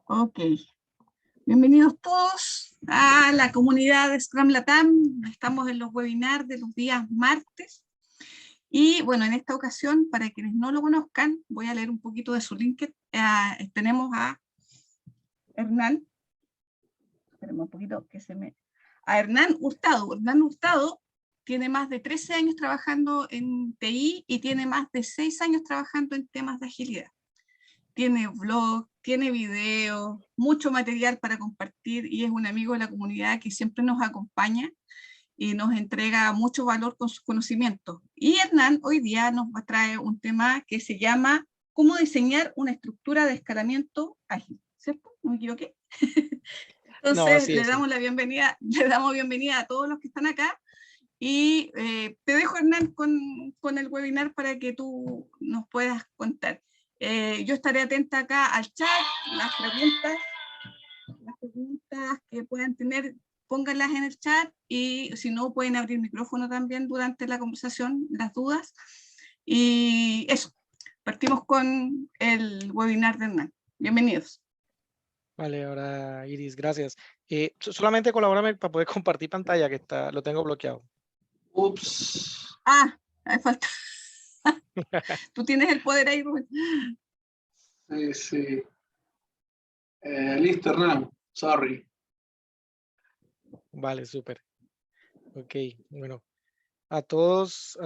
Ok, bienvenidos todos a la comunidad de Scrum Latam. Estamos en los webinars de los días martes. Y bueno, en esta ocasión, para quienes no lo conozcan, voy a leer un poquito de su LinkedIn. Tenemos a Hernán. Esperemos un poquito que se me... A Hernán Hurtado. Hernán Hurtado tiene más de 13 años trabajando en TI y tiene más de 6 años trabajando en temas de agilidad. Tiene blog, tiene video, mucho material para compartir y es un amigo de la comunidad que siempre nos acompaña y nos entrega mucho valor con sus conocimientos. Y Hernán hoy día nos trae un tema que se llama cómo diseñar una estructura de escalamiento ágil, ¿cierto? ¿No me equivoqué? No, Entonces así le es, sí. damos la bienvenida, le damos bienvenida a todos los que están acá y te dejo, Hernán, con el webinar para que tú nos puedas contar. Yo estaré atenta acá al chat, las preguntas que puedan tener, pónganlas en el chat y si no pueden abrir micrófono también durante la conversación, las dudas. Y eso, partimos con el webinar de Hernán. Bienvenidos. Vale, ahora Iris, gracias. Solamente colabórame para poder compartir pantalla, que lo tengo bloqueado. Ups. Hay falta. Tú tienes el poder ahí, Rubén. Sí. Listo, Hernán. Sorry. Vale, súper. Ok, bueno. A todos,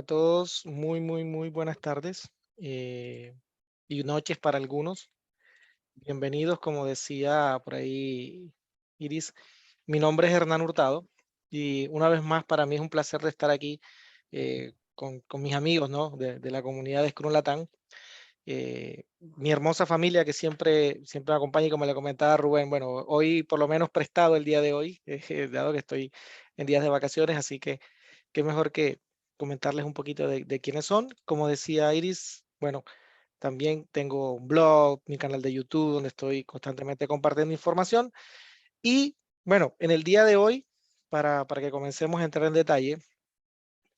muy buenas tardes y noches para algunos. Bienvenidos, como decía por ahí Iris. Mi nombre es Hernán Hurtado y una vez más para mí es un placer de estar aquí con mis amigos, ¿no? de la comunidad de Scrum Latam. Mi hermosa familia que siempre me acompaña y como le comentaba Rubén, bueno, hoy por lo menos prestado el día de hoy, dado que estoy en días de vacaciones, así que qué mejor que comentarles un poquito de quiénes son. Como decía Iris, bueno, también tengo un blog, mi canal de YouTube, donde estoy constantemente compartiendo información. Y bueno, en el día de hoy, para que comencemos a entrar en detalle,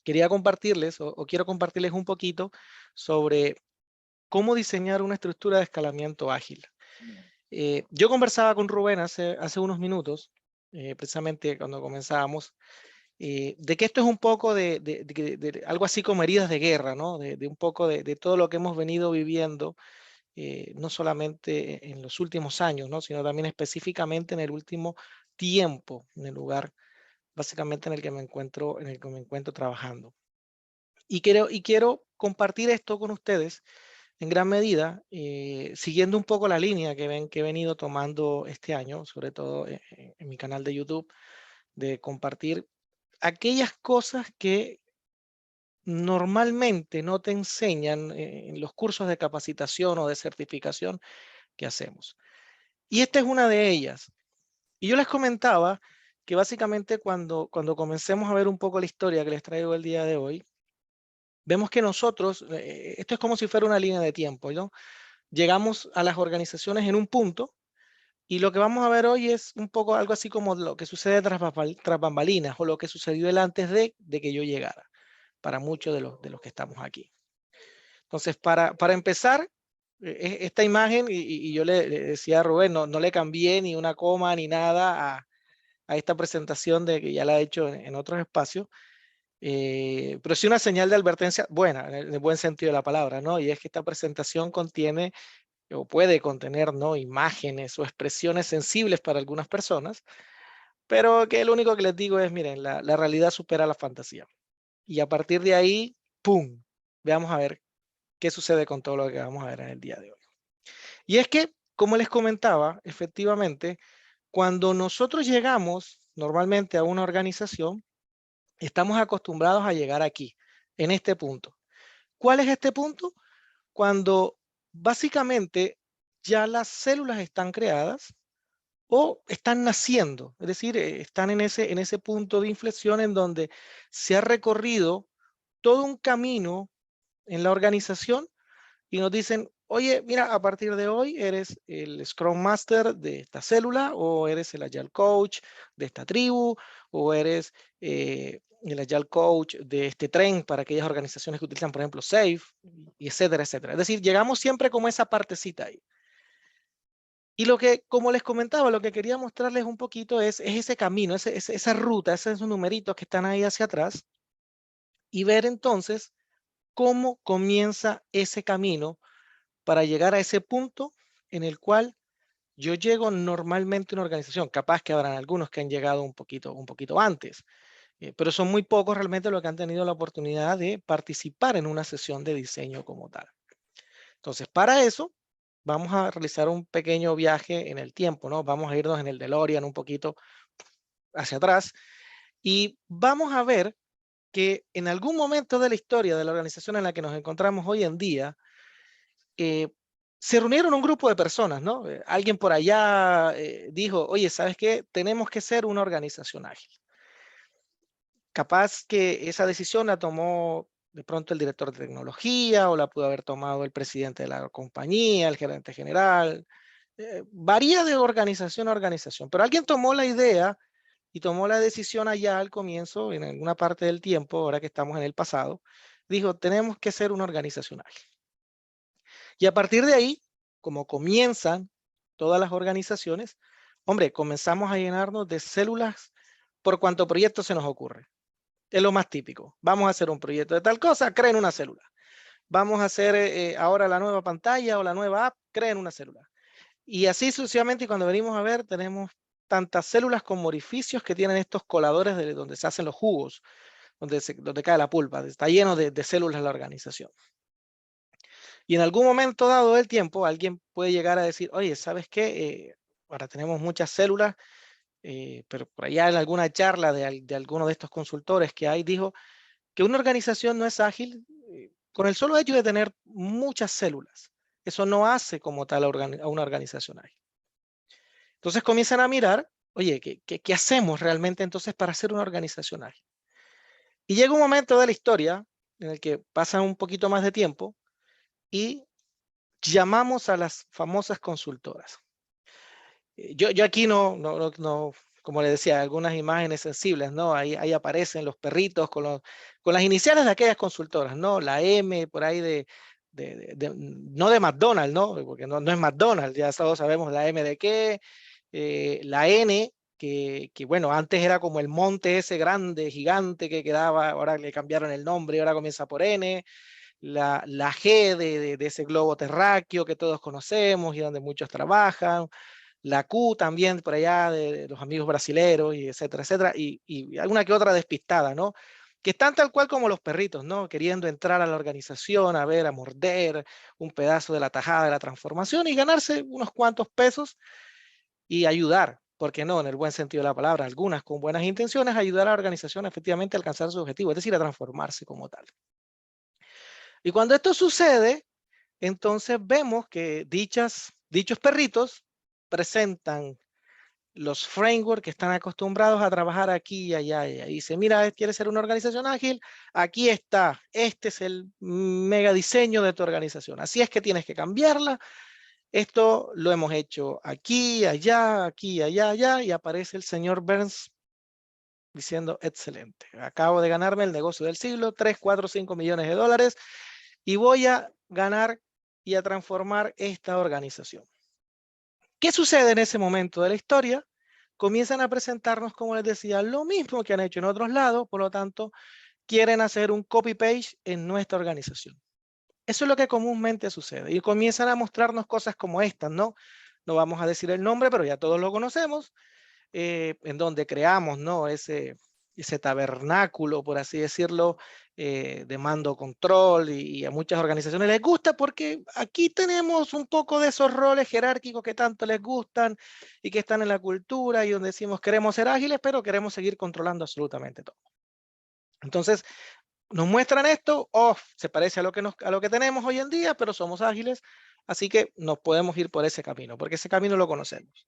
quería compartirles o quiero compartirles un poquito sobre cómo diseñar una estructura de escalamiento ágil. Yo conversaba con Rubén hace unos minutos, precisamente cuando comenzábamos, de que esto es un poco de algo así como heridas de guerra, ¿no? De un poco de todo lo que hemos venido viviendo, no solamente en los últimos años, ¿no? Sino también específicamente en el último tiempo, en el lugar básicamente en el que me encuentro trabajando. Y quiero compartir esto con ustedes en gran medida, siguiendo un poco la línea que he venido tomando este año, sobre todo en mi canal de YouTube, de compartir aquellas cosas que normalmente no te enseñan en los cursos de capacitación o de certificación que hacemos. Y esta es una de ellas. Y yo les comentaba que básicamente cuando comencemos a ver un poco la historia que les traigo el día de hoy, vemos que nosotros, esto es como si fuera una línea de tiempo, ¿no? Llegamos a las organizaciones en un punto y lo que vamos a ver hoy es un poco algo así como lo que sucede tras bambalinas o lo que sucedió el antes de que yo llegara para muchos de los que estamos aquí. Entonces, para empezar, esta imagen, y yo le decía a Rubén, no le cambié ni una coma ni nada a esta presentación de que ya la he hecho en otros espacios, pero sí una señal de advertencia buena, en el buen sentido de la palabra, ¿no? Y es que esta presentación contiene o puede contener, ¿no? Imágenes o expresiones sensibles para algunas personas, pero que lo único que les digo es, miren, la realidad supera la fantasía. Y a partir de ahí, ¡pum! Veamos a ver qué sucede con todo lo que vamos a ver en el día de hoy. Y es que, como les comentaba, efectivamente, cuando nosotros llegamos normalmente a una organización, estamos acostumbrados a llegar aquí, en este punto. ¿Cuál es este punto? Cuando básicamente ya las células están creadas o están naciendo, es decir, están en ese punto de inflexión en donde se ha recorrido todo un camino en la organización y nos dicen, oye, mira, a partir de hoy eres el Scrum Master de esta célula, o eres el Agile Coach de esta tribu, o eres el Agile Coach de este tren para aquellas organizaciones que utilizan, por ejemplo, SAFe, y etcétera, etcétera. Es decir, llegamos siempre como esa partecita ahí. Y lo que, como les comentaba, lo que quería mostrarles un poquito es ese camino, esa ruta, esos numeritos que están ahí hacia atrás, y ver entonces cómo comienza ese camino para llegar a ese punto en el cual yo llego normalmente a una organización. Capaz que habrán algunos que han llegado un poquito antes, pero son muy pocos realmente los que han tenido la oportunidad de participar en una sesión de diseño como tal. Entonces, para eso, vamos a realizar un pequeño viaje en el tiempo, ¿no? Vamos a irnos en el DeLorean un poquito hacia atrás y vamos a ver que en algún momento de la historia de la organización en la que nos encontramos hoy en día, se reunieron un grupo de personas, ¿no? Alguien por allá dijo, oye, ¿sabes qué? Tenemos que ser una organización ágil. Capaz que esa decisión la tomó de pronto el director de tecnología o la pudo haber tomado el presidente de la compañía, el gerente general. Varía de organización a organización, pero alguien tomó la idea y tomó la decisión allá al comienzo, en alguna parte del tiempo, ahora que estamos en el pasado, dijo, tenemos que ser una organización ágil. Y a partir de ahí, como comienzan todas las organizaciones, hombre, comenzamos a llenarnos de células por cuanto proyecto se nos ocurre. Es lo más típico. Vamos a hacer un proyecto de tal cosa, creen una célula. Vamos a hacer ahora la nueva pantalla o la nueva app, creen una célula. Y así sucesivamente, y cuando venimos a ver, tenemos tantas células como orificios que tienen estos coladores de donde se hacen los jugos, donde cae la pulpa. Está lleno de células la organización. Y en algún momento dado del tiempo, alguien puede llegar a decir, oye, ¿sabes qué? Ahora tenemos muchas células, pero por allá en alguna charla de alguno de estos consultores que hay, dijo que una organización no es ágil con el solo hecho de tener muchas células. Eso no hace como tal a una organización ágil. Entonces comienzan a mirar, oye, ¿qué hacemos realmente entonces para hacer una organización ágil? Y llega un momento de la historia en el que pasa un poquito más de tiempo y llamamos a las famosas consultoras. Yo aquí no, como le decía, algunas imágenes sensibles, ¿no? Ahí aparecen los perritos con las iniciales de aquellas consultoras, ¿no? La M por ahí no de McDonald's, ¿no? Porque no es McDonald's, ya todos sabemos la M de qué, la N, que bueno, antes era como el monte ese grande, gigante que quedaba, ahora le cambiaron el nombre y ahora comienza por N, la G de ese globo terráqueo que todos conocemos y donde muchos trabajan, la Q también por allá de los amigos brasileros y etcétera, etcétera, y alguna que otra despistada, ¿no? Que están tal cual como los perritos, ¿no? Queriendo entrar a la organización, a ver, a morder un pedazo de la tajada de la transformación y ganarse unos cuantos pesos y ayudar, porque no, en el buen sentido de la palabra, algunas con buenas intenciones, ayudar a la organización efectivamente a alcanzar su objetivo, es decir, a transformarse como tal. Y cuando esto sucede, entonces vemos que dichos perritos presentan los frameworks que están acostumbrados a trabajar aquí y allá. Y dice, mira, ¿quieres ser una organización ágil? Aquí está. Este es el mega diseño de tu organización. Así es que tienes que cambiarla. Esto lo hemos hecho aquí, allá, y aparece el señor Burns diciendo, excelente. Acabo de ganarme el negocio del siglo, 3, 4, 5 millones de dólares y voy a ganar y a transformar esta organización. ¿Qué sucede en ese momento de la historia? Comienzan a presentarnos, como les decía, lo mismo que han hecho en otros lados, por lo tanto, quieren hacer un copy-paste en nuestra organización. Eso es lo que comúnmente sucede. Y comienzan a mostrarnos cosas como estas, ¿no? No vamos a decir el nombre, pero ya todos lo conocemos, en donde creamos, ¿no? Ese tabernáculo, por así decirlo, de mando control y a muchas organizaciones les gusta porque aquí tenemos un poco de esos roles jerárquicos que tanto les gustan y que están en la cultura y donde decimos queremos ser ágiles, pero queremos seguir controlando absolutamente todo. Entonces, nos muestran esto, se parece a lo que tenemos hoy en día, pero somos ágiles, así que nos podemos ir por ese camino, porque ese camino lo conocemos.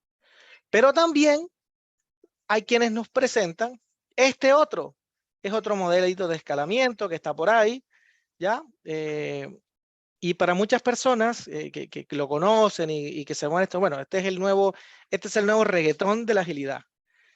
Pero también hay quienes nos presentan este otro, es otro modelito de escalamiento que está por ahí, ¿ya? Y para muchas personas que lo conocen y que se muestran, bueno, este es el nuevo reggaetón de la agilidad.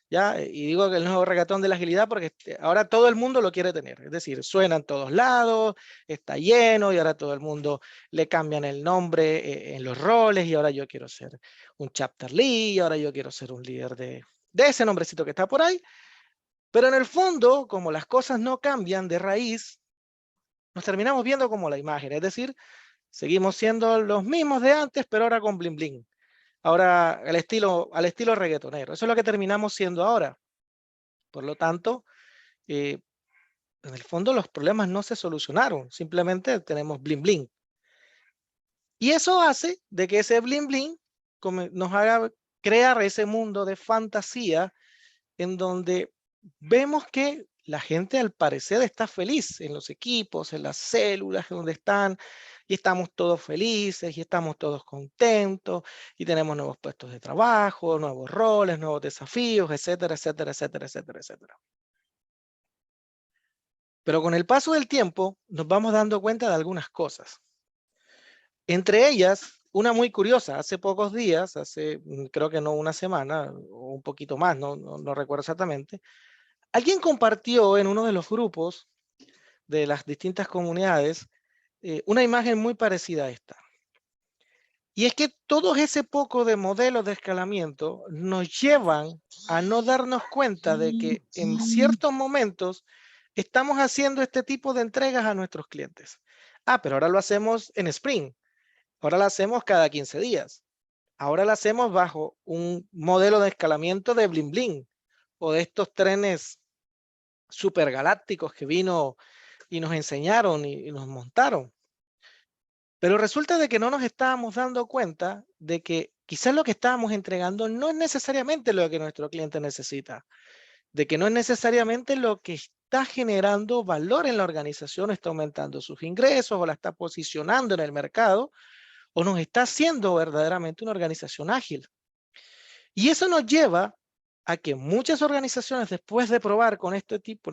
¿ya? Y digo que el nuevo reggaetón de la agilidad porque ahora todo el mundo lo quiere tener. Es decir, suena en todos lados, está lleno y ahora todo el mundo le cambian el nombre en los roles y ahora yo quiero ser un chapter lead y ahora yo quiero ser un líder de ese nombrecito que está por ahí. Pero en el fondo, como las cosas no cambian de raíz, nos terminamos viendo como la imagen. Es decir, seguimos siendo los mismos de antes, pero ahora con bling bling. Ahora al estilo reggaetonero. Eso es lo que terminamos siendo ahora. Por lo tanto, en el fondo los problemas no se solucionaron. Simplemente tenemos bling bling. Y eso hace de que ese bling bling nos haga crear ese mundo de fantasía en donde vemos que la gente al parecer está feliz en los equipos, en las células donde están, y estamos todos felices, y estamos todos contentos, y tenemos nuevos puestos de trabajo, nuevos roles, nuevos desafíos, etcétera, etcétera, etcétera, etcétera, etcétera. Pero con el paso del tiempo nos vamos dando cuenta de algunas cosas. Entre ellas, una muy curiosa, hace pocos días, creo que no una semana, o un poquito más, no recuerdo exactamente, alguien compartió en uno de los grupos de las distintas comunidades una imagen muy parecida a esta. Y es que todo ese poco de modelos de escalamiento nos llevan a no darnos cuenta de que en ciertos momentos estamos haciendo este tipo de entregas a nuestros clientes. Ah, pero ahora lo hacemos en sprint. Ahora lo hacemos cada 15 días. Ahora lo hacemos bajo un modelo de escalamiento de bling bling o de estos trenes supergalácticos que vino y nos enseñaron y nos montaron. Pero resulta de que no nos estábamos dando cuenta de que quizás lo que estábamos entregando no es necesariamente lo que nuestro cliente necesita, de que no es necesariamente lo que está generando valor en la organización, está aumentando sus ingresos o la está posicionando en el mercado o nos está haciendo verdaderamente una organización ágil. Y eso nos lleva a que muchas organizaciones, después de probar con este tipo,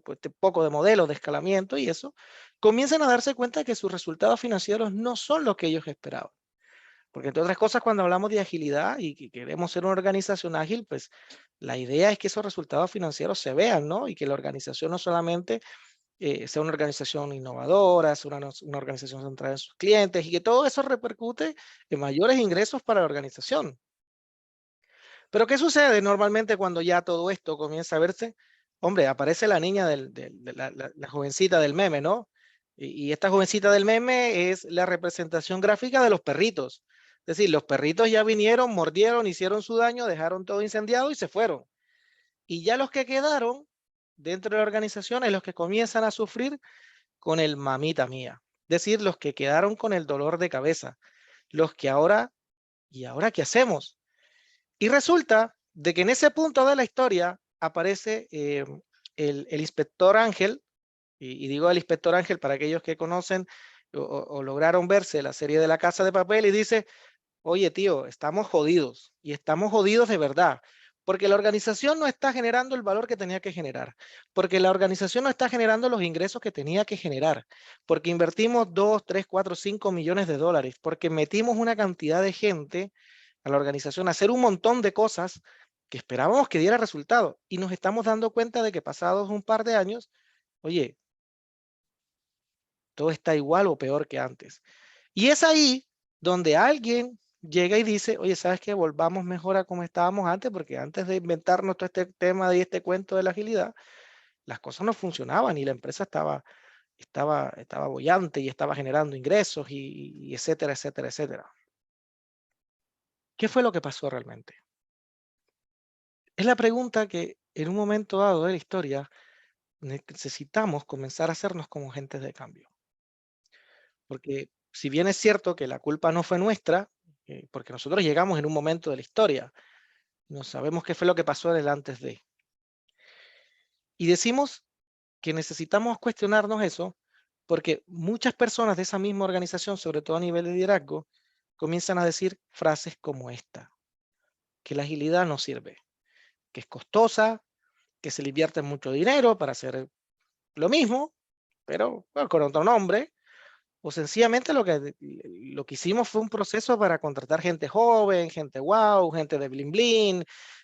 pues, este poco de modelos de escalamiento y eso, comiencen a darse cuenta que sus resultados financieros no son los que ellos esperaban. Porque entre otras cosas, cuando hablamos de agilidad y que queremos ser una organización ágil, pues la idea es que esos resultados financieros se vean, ¿no? Y que la organización no solamente sea una organización innovadora, sea una organización centrada en sus clientes y que todo eso repercute en mayores ingresos para la organización. Pero ¿qué sucede normalmente cuando ya todo esto comienza a verse? Hombre, aparece la niña, la jovencita del meme, ¿no? Y esta jovencita del meme es la representación gráfica de los perritos. Es decir, los perritos ya vinieron, mordieron, hicieron su daño, dejaron todo incendiado y se fueron. Y ya los que quedaron dentro de la organización es los que comienzan a sufrir con el mamita mía. Es decir, los que quedaron con el dolor de cabeza. Los que ahora, ¿y ahora qué hacemos? Y resulta de que en ese punto de la historia aparece el inspector Ángel, y digo el inspector Ángel para aquellos que conocen o lograron verse la serie de La Casa de Papel y dice, oye tío, estamos jodidos y estamos jodidos de verdad, porque la organización no está generando el valor que tenía que generar, porque la organización no está generando los ingresos que tenía que generar, porque invertimos 2, 3, 4, 5 millones de dólares, porque metimos una cantidad de gente a la organización a hacer un montón de cosas que esperábamos que diera resultado y nos estamos dando cuenta de que pasados un par de años, oye, todo está igual o peor que antes. Y es ahí donde alguien llega y dice, oye, ¿sabes qué? Volvamos mejor a como estábamos antes, porque antes de inventarnos todo este tema y este cuento de la agilidad, las cosas no funcionaban y la empresa estaba boyante y estaba generando ingresos y etcétera, etcétera, etcétera. ¿Qué fue lo que pasó realmente? Es la pregunta que en un momento dado de la historia necesitamos comenzar a hacernos como agentes de cambio. Porque si bien es cierto que la culpa no fue nuestra, porque nosotros llegamos en un momento de la historia, no sabemos qué fue lo que pasó en el antes de. Y decimos que necesitamos cuestionarnos eso porque muchas personas de esa misma organización, sobre todo a nivel de liderazgo, comienzan a decir frases como esta, que la agilidad no sirve, que es costosa, que se le invierte mucho dinero para hacer lo mismo, pero bueno, con otro nombre, o sencillamente lo que hicimos fue un proceso para contratar gente joven, gente wow, gente de bling bling,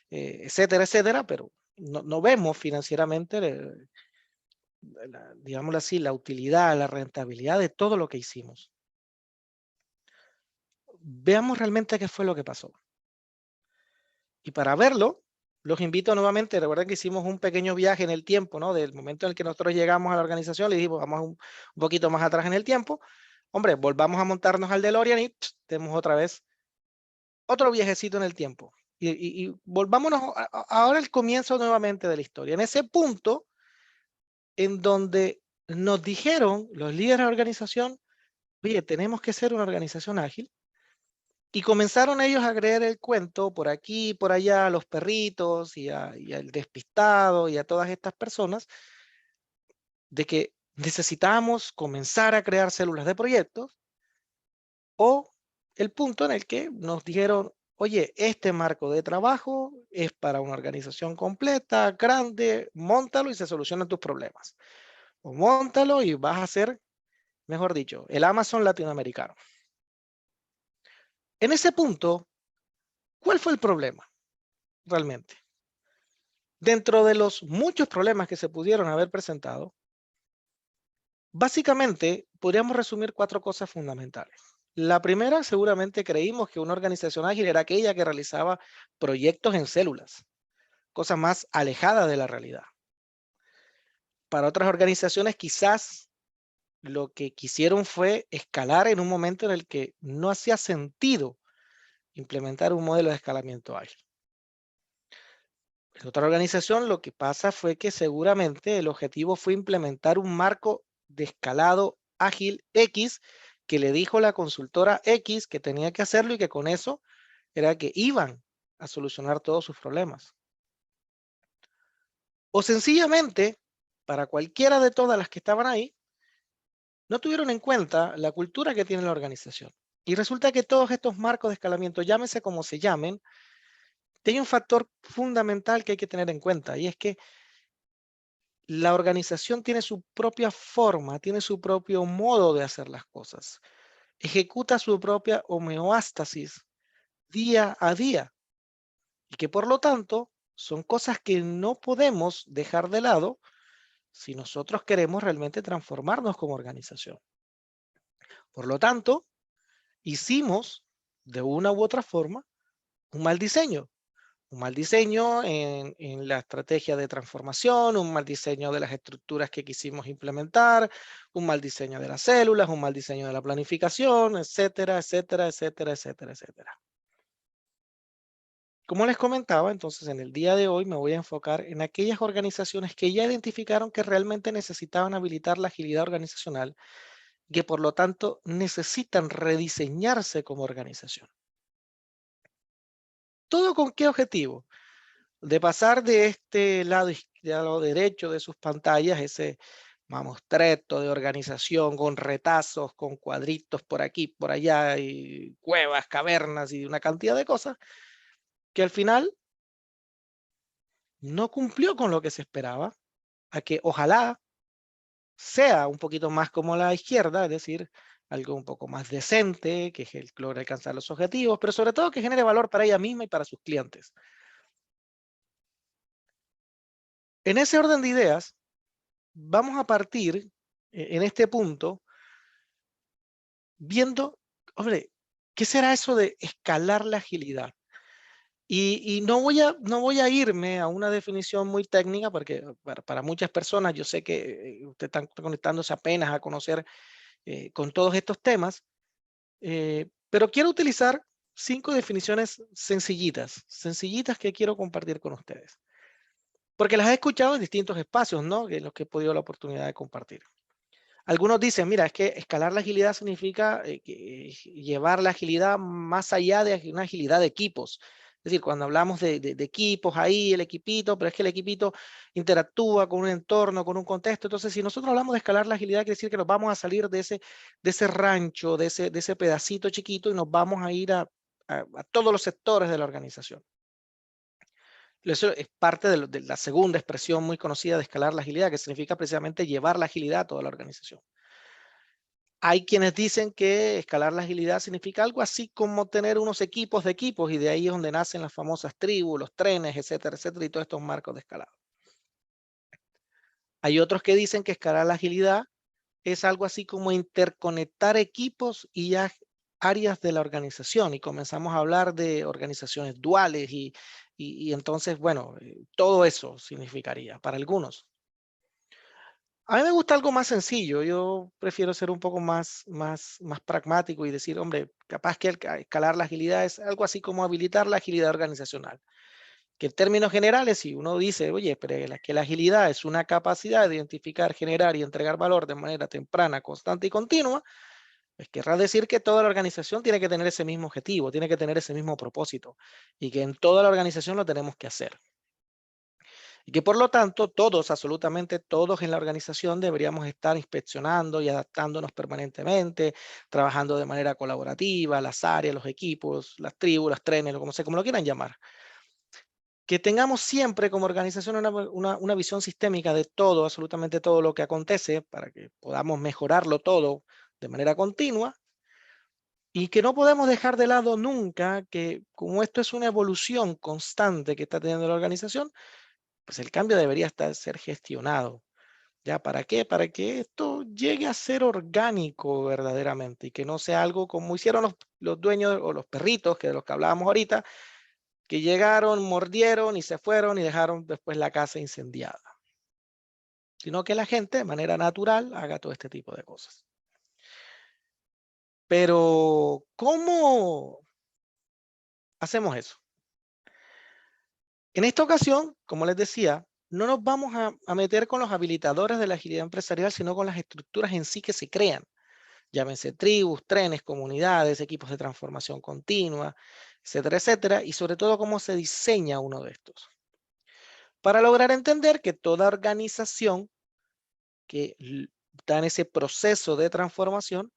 etcétera, etcétera, pero no vemos financieramente, digámoslo así, la utilidad, la rentabilidad de todo lo que hicimos. Veamos realmente qué fue lo que pasó. Y para verlo, los invito nuevamente, recuerden que hicimos un pequeño viaje en el tiempo, ¿no? Del momento en el que nosotros llegamos a la organización, le dijimos, vamos un poquito más atrás en el tiempo. Hombre, volvamos a montarnos al DeLorean y tenemos otra vez otro viajecito en el tiempo. Y volvámonos ahora al comienzo nuevamente de la historia. En ese punto en donde nos dijeron los líderes de la organización, oye, tenemos que ser una organización ágil. Y comenzaron ellos a creer el cuento por aquí, por allá, a los perritos y al despistado y a todas estas personas, de que necesitábamos comenzar a crear células de proyectos, o el punto en el que nos dijeron, oye, este marco de trabajo es para una organización completa, grande, móntalo y se solucionan tus problemas. O móntalo y vas a ser, mejor dicho, el Amazon latinoamericano. En ese punto, ¿cuál fue el problema realmente? Dentro de los muchos problemas que se pudieron haber presentado, básicamente podríamos resumir 4 cosas fundamentales. La primera, seguramente creímos que una organización ágil era aquella que realizaba proyectos en células, cosa más alejada de la realidad. Para otras organizaciones quizás lo que quisieron fue escalar en un momento en el que no hacía sentido implementar un modelo de escalamiento ágil. En otra organización lo que pasa fue que seguramente el objetivo fue implementar un marco de escalado ágil X que le dijo la consultora X que tenía que hacerlo y que con eso era que iban a solucionar todos sus problemas. O sencillamente, para cualquiera de todas las que estaban ahí, no tuvieron en cuenta la cultura que tiene la organización. Y resulta que todos estos marcos de escalamiento, llámese como se llamen, tiene un factor fundamental que hay que tener en cuenta, y es que la organización tiene su propia forma, tiene su propio modo de hacer las cosas. Ejecuta su propia homeostasis día a día. Y que por lo tanto son cosas que no podemos dejar de lado si nosotros queremos realmente transformarnos como organización. Por lo tanto, hicimos de una u otra forma un mal diseño. Un mal diseño en la estrategia de transformación, un mal diseño de las estructuras que quisimos implementar, un mal diseño de las células, un mal diseño de la planificación, etcétera, etcétera, etcétera, etcétera, etcétera. Como les comentaba, entonces en el día de hoy me voy a enfocar en aquellas organizaciones que ya identificaron que realmente necesitaban habilitar la agilidad organizacional, que por lo tanto necesitan rediseñarse como organización. ¿Todo con qué objetivo? De pasar de este lado derecho de sus pantallas, ese mamotreto de organización con retazos, con cuadritos por aquí, por allá, y cuevas, cavernas y una cantidad de cosas, que al final no cumplió con lo que se esperaba, a que ojalá sea un poquito más como la izquierda, es decir, algo un poco más decente, que logre alcanzar los objetivos, pero sobre todo que genere valor para ella misma y para sus clientes. En ese orden de ideas, vamos a partir en este punto viendo, hombre, ¿qué será eso de escalar la agilidad? Y no voy a irme a una definición muy técnica porque para muchas personas yo sé que ustedes están conectándose apenas a conocer con todos estos temas, pero quiero utilizar 5 definiciones sencillitas que quiero compartir con ustedes. Porque las he escuchado en distintos espacios, ¿no? En los que he podido la oportunidad de compartir. Algunos dicen, mira, es que escalar la agilidad significa llevar la agilidad más allá de una agilidad de equipos. Es decir, cuando hablamos de equipos, ahí el equipito, pero es que el equipito interactúa con un entorno, con un contexto. Entonces, si nosotros hablamos de escalar la agilidad, quiere decir que nos vamos a salir de ese rancho, de ese pedacito chiquito y nos vamos a ir a todos los sectores de la organización. Eso es parte de la segunda expresión muy conocida de escalar la agilidad, que significa precisamente llevar la agilidad a toda la organización. Hay quienes dicen que escalar la agilidad significa algo así como tener unos equipos de equipos, y de ahí es donde nacen las famosas tribus, los trenes, etcétera, etcétera, y todos estos marcos de escalado. Hay otros que dicen que escalar la agilidad es algo así como interconectar equipos y áreas de la organización, y comenzamos a hablar de organizaciones duales y entonces, bueno, todo eso significaría para algunos. A mí me gusta algo más sencillo. Yo prefiero ser un poco más pragmático y decir, hombre, capaz que escalar la agilidad es algo así como habilitar la agilidad organizacional. Que en términos generales, si uno dice, oye, pero que la agilidad es una capacidad de identificar, generar y entregar valor de manera temprana, constante y continua, pues querrá decir que toda la organización tiene que tener ese mismo objetivo, tiene que tener ese mismo propósito, y que en toda la organización lo tenemos que hacer. Y que por lo tanto todos, absolutamente todos en la organización deberíamos estar inspeccionando y adaptándonos permanentemente, trabajando de manera colaborativa, las áreas, los equipos, las tribus, las trenes, como lo quieran llamar. Que tengamos siempre como organización una visión sistémica de todo, absolutamente todo lo que acontece, para que podamos mejorarlo todo de manera continua, y que no podemos dejar de lado nunca que, como esto es una evolución constante que está teniendo la organización, pues el cambio debería ser gestionado. ¿Ya para qué? Para que esto llegue a ser orgánico verdaderamente, y que no sea algo como hicieron los dueños o los perritos, que de los que hablábamos ahorita, que llegaron, mordieron y se fueron y dejaron después la casa incendiada. Sino que la gente de manera natural haga todo este tipo de cosas. Pero, ¿cómo hacemos eso? En esta ocasión, como les decía, no nos vamos a meter con los habilitadores de la agilidad empresarial, sino con las estructuras en sí que se crean. Llámense tribus, trenes, comunidades, equipos de transformación continua, etcétera, etcétera, y sobre todo cómo se diseña uno de estos. Para lograr entender que toda organización que está en ese proceso de transformación,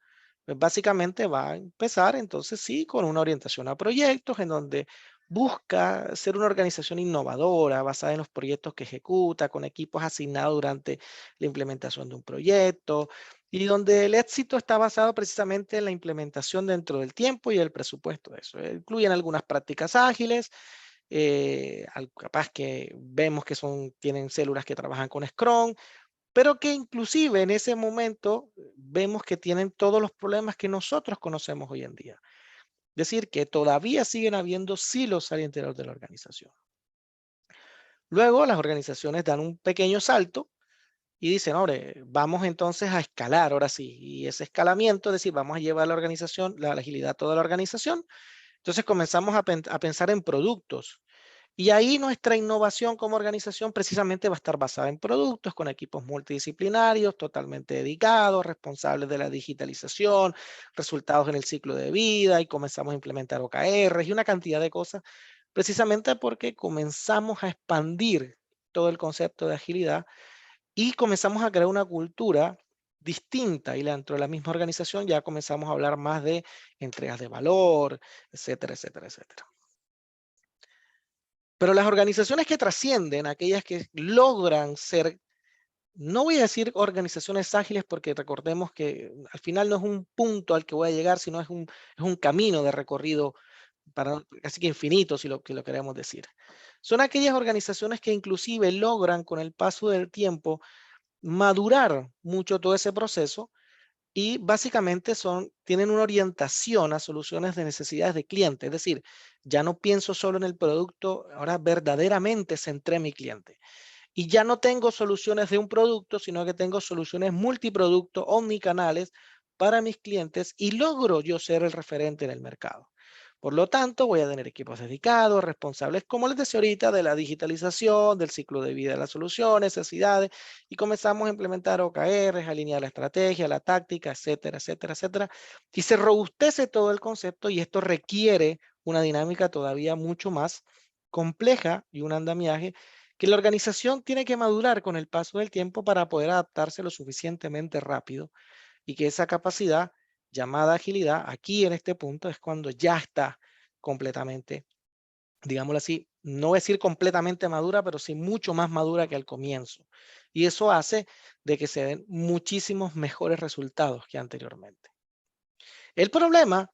pues básicamente va a empezar entonces sí con una orientación a proyectos en donde busca ser una organización innovadora, basada en los proyectos que ejecuta, con equipos asignados durante la implementación de un proyecto, y donde el éxito está basado precisamente en la implementación dentro del tiempo y el presupuesto de eso. Incluyen algunas prácticas ágiles, capaz que vemos que tienen células que trabajan con Scrum, pero que inclusive en ese momento vemos que tienen todos los problemas que nosotros conocemos hoy en día. Es decir, que todavía siguen habiendo silos al interior de la organización. Luego las organizaciones dan un pequeño salto y dicen, hombre, vamos entonces a escalar, ahora sí. Y ese escalamiento, es decir, vamos a llevar la organización, la agilidad a toda la organización. Entonces comenzamos a pensar en productos. Y ahí nuestra innovación como organización precisamente va a estar basada en productos, con equipos multidisciplinarios, totalmente dedicados, responsables de la digitalización, resultados en el ciclo de vida, y comenzamos a implementar OKR y una cantidad de cosas, precisamente porque comenzamos a expandir todo el concepto de agilidad y comenzamos a crear una cultura distinta, y dentro de la misma organización ya comenzamos a hablar más de entregas de valor, etcétera, etcétera, etcétera. Pero las organizaciones que trascienden, aquellas que logran ser, no voy a decir organizaciones ágiles, porque recordemos que al final no es un punto al que voy a llegar, sino es un camino de recorrido para casi que infinito, si lo queremos decir. Son aquellas organizaciones que inclusive logran con el paso del tiempo madurar mucho todo ese proceso, y básicamente tienen una orientación a soluciones de necesidades de cliente. Es decir, ya no pienso solo en el producto, ahora verdaderamente centré en mi cliente. Y ya no tengo soluciones de un producto, sino que tengo soluciones multiproducto, omnicanales para mis clientes, y logro yo ser el referente en el mercado. Por lo tanto, voy a tener equipos dedicados, responsables, como les decía ahorita, de la digitalización, del ciclo de vida de las soluciones, necesidades, y comenzamos a implementar OKRs, alinear la estrategia, la táctica, etcétera, etcétera, etcétera. Y se robustece todo el concepto, y esto requiere una dinámica todavía mucho más compleja y un andamiaje que la organización tiene que madurar con el paso del tiempo para poder adaptarse lo suficientemente rápido, y que esa capacidad llamada agilidad, aquí en este punto es cuando ya está completamente, digámoslo así, no voy a decir completamente madura, pero sí mucho más madura que al comienzo. Y eso hace de que se den muchísimos mejores resultados que anteriormente. El problema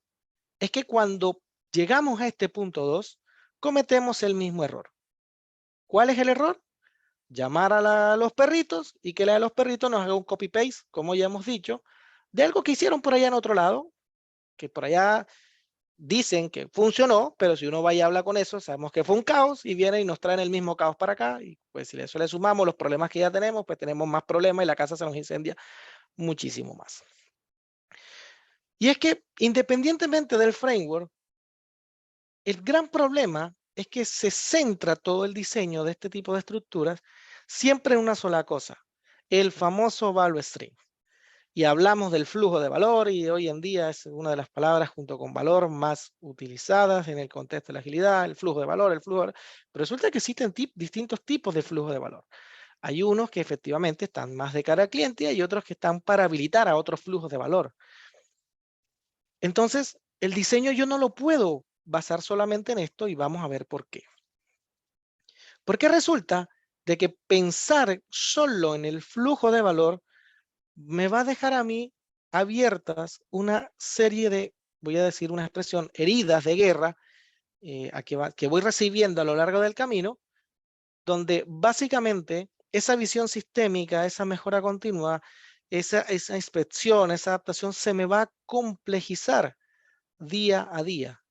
es que cuando llegamos a este punto 2, cometemos el mismo error. ¿Cuál es el error? Llamar a los perritos y que los perritos nos hagan un copy-paste, como ya hemos dicho, de algo que hicieron por allá en otro lado, que por allá dicen que funcionó, pero si uno va y habla con eso, sabemos que fue un caos y vienen y nos traen el mismo caos para acá. Y pues si a eso le sumamos los problemas que ya tenemos, pues tenemos más problemas y la casa se nos incendia muchísimo más. Y es que independientemente del framework, el gran problema es que se centra todo el diseño de este tipo de estructuras siempre en una sola cosa, el famoso value stream. Y hablamos del flujo de valor y hoy en día es una de las palabras junto con valor más utilizadas en el contexto de la agilidad, el flujo de valor, Pero resulta que existen distintos tipos de flujo de valor. Hay unos que efectivamente están más de cara al cliente y hay otros que están para habilitar a otros flujos de valor. Entonces, el diseño yo no lo puedo basar solamente en esto y vamos a ver por qué. Porque resulta de que pensar solo en el flujo de valor me va a dejar a mí abiertas una serie de, voy a decir una expresión, heridas de guerra que voy recibiendo a lo largo del camino, donde básicamente esa visión sistémica, esa mejora continua, esa inspección, esa adaptación se me va a complejizar día a día.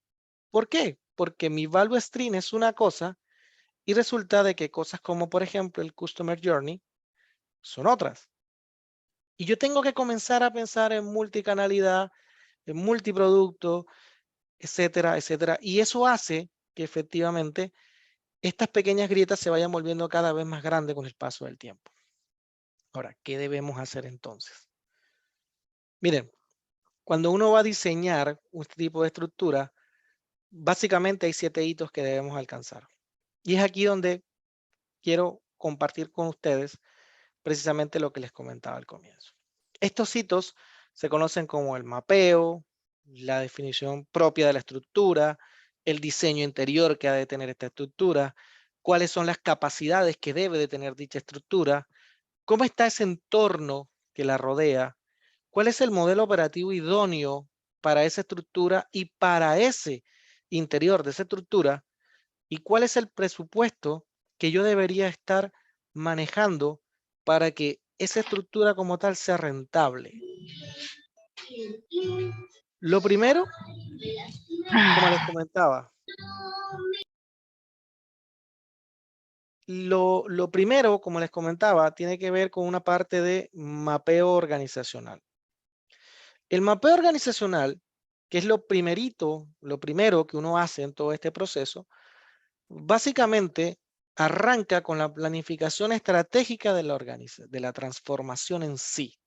¿Por qué? Porque mi value stream es una cosa y resulta de que cosas como, por ejemplo, el Customer Journey son otras. Y yo tengo que comenzar a pensar en multicanalidad, en multiproducto, etcétera, etcétera. Y eso hace que efectivamente estas pequeñas grietas se vayan volviendo cada vez más grandes con el paso del tiempo. Ahora, ¿qué debemos hacer entonces? Miren, cuando uno va a diseñar este tipo de estructura, básicamente hay 7 hitos que debemos alcanzar. Y es aquí donde quiero compartir con ustedes precisamente lo que les comentaba al comienzo. Estos hitos se conocen como el mapeo, la definición propia de la estructura, el diseño interior que ha de tener esta estructura, cuáles son las capacidades que debe de tener dicha estructura, cómo está ese entorno que la rodea, cuál es el modelo operativo idóneo para esa estructura y para ese interior de esa estructura, y cuál es el presupuesto que yo debería estar manejando para que esa estructura como tal sea rentable. Lo primero, como les comentaba, lo primero, como les comentaba, tiene que ver con una parte de mapeo organizacional. El mapeo organizacional, que es lo primero que uno hace en todo este proceso, básicamente arranca con la planificación estratégica de la transformación en sí.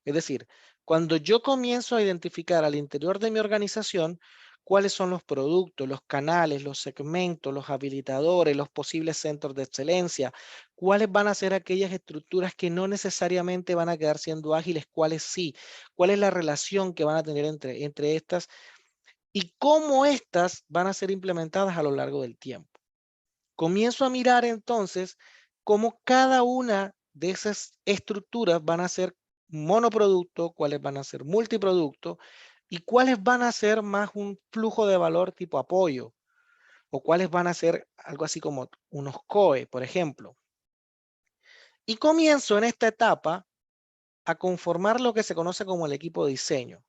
Es decir, cuando yo comienzo a identificar al interior de mi organización cuáles son los productos, los canales, los segmentos, los habilitadores, los posibles centros de excelencia, cuáles van a ser aquellas estructuras que no necesariamente van a quedar siendo ágiles, cuáles sí, cuál es la relación que van a tener entre estas y cómo estas van a ser implementadas a lo largo del tiempo. Comienzo a mirar entonces cómo cada una de esas estructuras van a ser monoproducto, cuáles van a ser multiproducto y cuáles van a ser más un flujo de valor tipo apoyo o cuáles van a ser algo así como unos COE, por ejemplo. Y comienzo en esta etapa a conformar lo que se conoce como el equipo de diseño.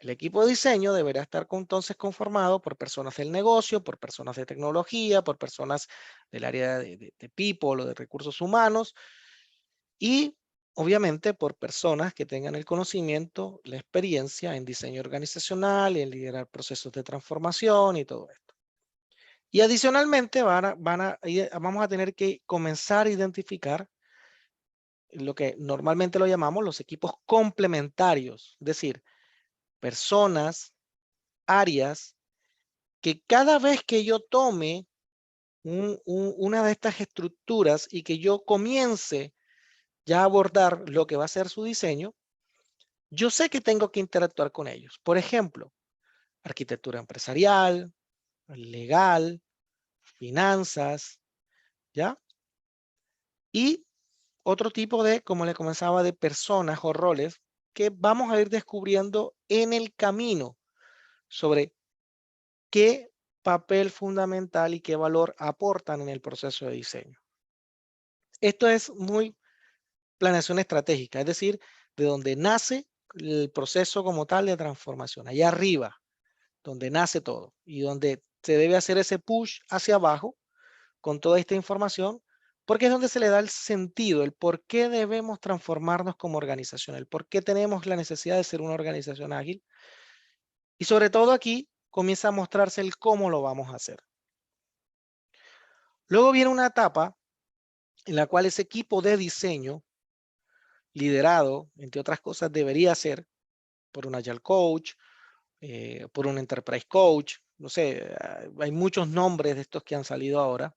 El equipo de diseño deberá estar entonces conformado por personas del negocio, por personas de tecnología, por personas del área de people o de recursos humanos y obviamente por personas que tengan el conocimiento, la experiencia en diseño organizacional, en liderar procesos de transformación y todo esto. Y adicionalmente vamos a tener que comenzar a identificar lo que normalmente lo llamamos los equipos complementarios, es decir, personas, áreas, que cada vez que yo tome una de estas estructuras y que yo comience ya a abordar lo que va a ser su diseño, yo sé que tengo que interactuar con ellos. Por ejemplo, arquitectura empresarial, legal, finanzas, ¿ya? Y otro tipo de, como le comenzaba, de personas o roles que vamos a ir descubriendo en el camino sobre qué papel fundamental y qué valor aportan en el proceso de diseño. Esto es muy planeación estratégica, es decir, de donde nace el proceso como tal de transformación, allá arriba, donde nace todo y donde se debe hacer ese push hacia abajo con toda esta información, porque es donde se le da el sentido, el por qué debemos transformarnos como organización, el por qué tenemos la necesidad de ser una organización ágil. Y sobre todo aquí comienza a mostrarse el cómo lo vamos a hacer. Luego viene una etapa en la cual ese equipo de diseño, liderado, entre otras cosas, debería ser por un Agile Coach, por un Enterprise Coach, no sé, hay muchos nombres de estos que han salido ahora,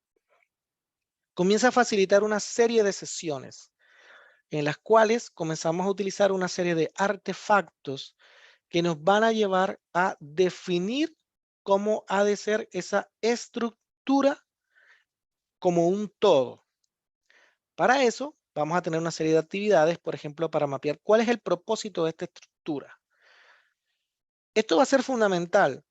comienza a facilitar una serie de sesiones en las cuales comenzamos a utilizar una serie de artefactos que nos van a llevar a definir cómo ha de ser esa estructura como un todo. Para eso vamos a tener una serie de actividades, por ejemplo, para mapear cuál es el propósito de esta estructura. Esto va a ser fundamental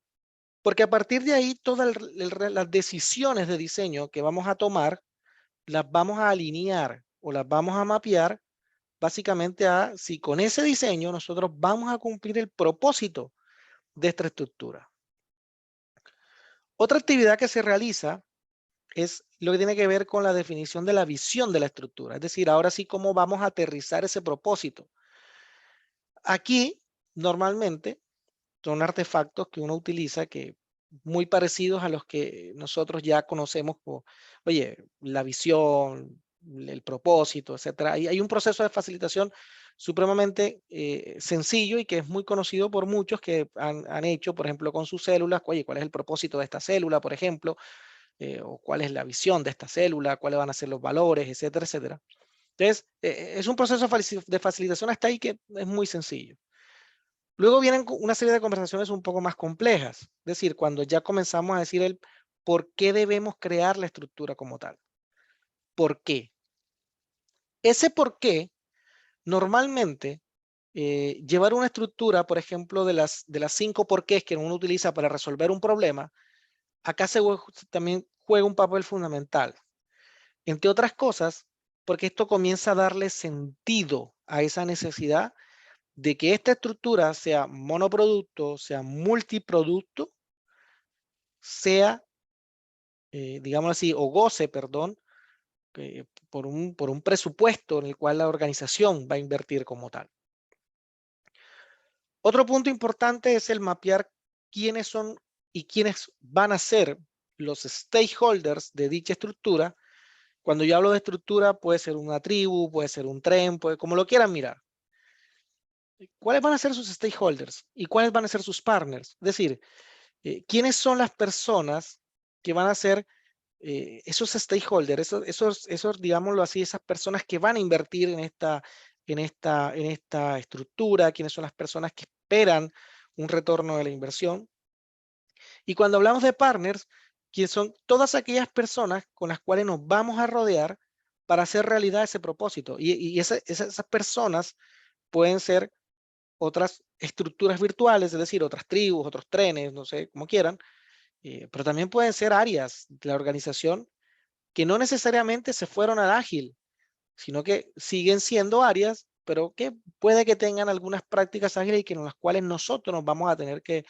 porque a partir de ahí todas las decisiones de diseño que vamos a tomar las vamos a alinear o las vamos a mapear básicamente a si con ese diseño nosotros vamos a cumplir el propósito de esta estructura. Otra actividad que se realiza es lo que tiene que ver con la definición de la visión de la estructura. Es decir, ahora sí, cómo vamos a aterrizar ese propósito. Aquí, normalmente, son artefactos que uno utiliza que muy parecidos a los que nosotros ya conocemos, como, oye, la visión, el propósito, etcétera. Y hay un proceso de facilitación supremamente sencillo y que es muy conocido por muchos que han hecho, por ejemplo, con sus células, oye, ¿cuál es el propósito de esta célula, por ejemplo? O cuál es la visión de esta célula, cuáles van a ser los valores, etcétera, etcétera. Entonces, es un proceso de facilitación hasta ahí que es muy sencillo. Luego vienen una serie de conversaciones un poco más complejas, es decir, cuando ya comenzamos a decir el por qué debemos crear la estructura como tal. ¿Por qué? Ese por qué, normalmente, llevar una estructura, por ejemplo, de las 5 porqués que uno utiliza para resolver un problema, acá también juega un papel fundamental. Entre otras cosas, porque esto comienza a darle sentido a esa necesidad de que esta estructura sea monoproducto, sea multiproducto, sea, digamos así, o goce, perdón, por un presupuesto en el cual la organización va a invertir como tal. Otro punto importante es el mapear quiénes son y quiénes van a ser los stakeholders de dicha estructura. Cuando yo hablo de estructura, puede ser una tribu, puede ser un tren, como lo quieran mirar. ¿Cuáles van a ser sus stakeholders y cuáles van a ser sus partners? Es decir, ¿quiénes son las personas que van a ser esos stakeholders, esos, digámoslo así, esas personas que van a invertir en esta estructura? ¿Quiénes son las personas que esperan un retorno de la inversión? Y cuando hablamos de partners, ¿quiénes son todas aquellas personas con las cuales nos vamos a rodear para hacer realidad ese propósito? Y esas personas pueden ser otras estructuras virtuales, es decir, otras tribus, otros trenes, no sé, como quieran, pero también pueden ser áreas de la organización que no necesariamente se fueron al ágil, sino que siguen siendo áreas, pero que puede que tengan algunas prácticas ágiles y que en las cuales nosotros nos vamos a tener que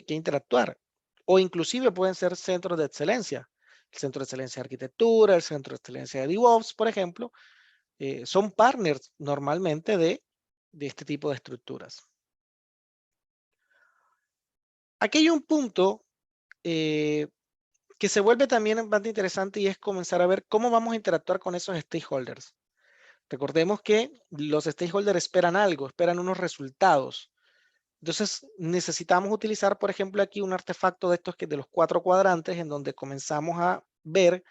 interactuar. O inclusive pueden ser centros de excelencia. El Centro de Excelencia de Arquitectura, el Centro de Excelencia de DevOps, por ejemplo, son partners normalmente de este tipo de estructuras. Aquí hay un punto que se vuelve también bastante interesante y es comenzar a ver cómo vamos a interactuar con esos stakeholders. Recordemos que los stakeholders esperan algo, esperan unos resultados. Entonces necesitamos utilizar, por ejemplo, aquí un artefacto de estos de los 4 cuadrantes en donde comenzamos a ver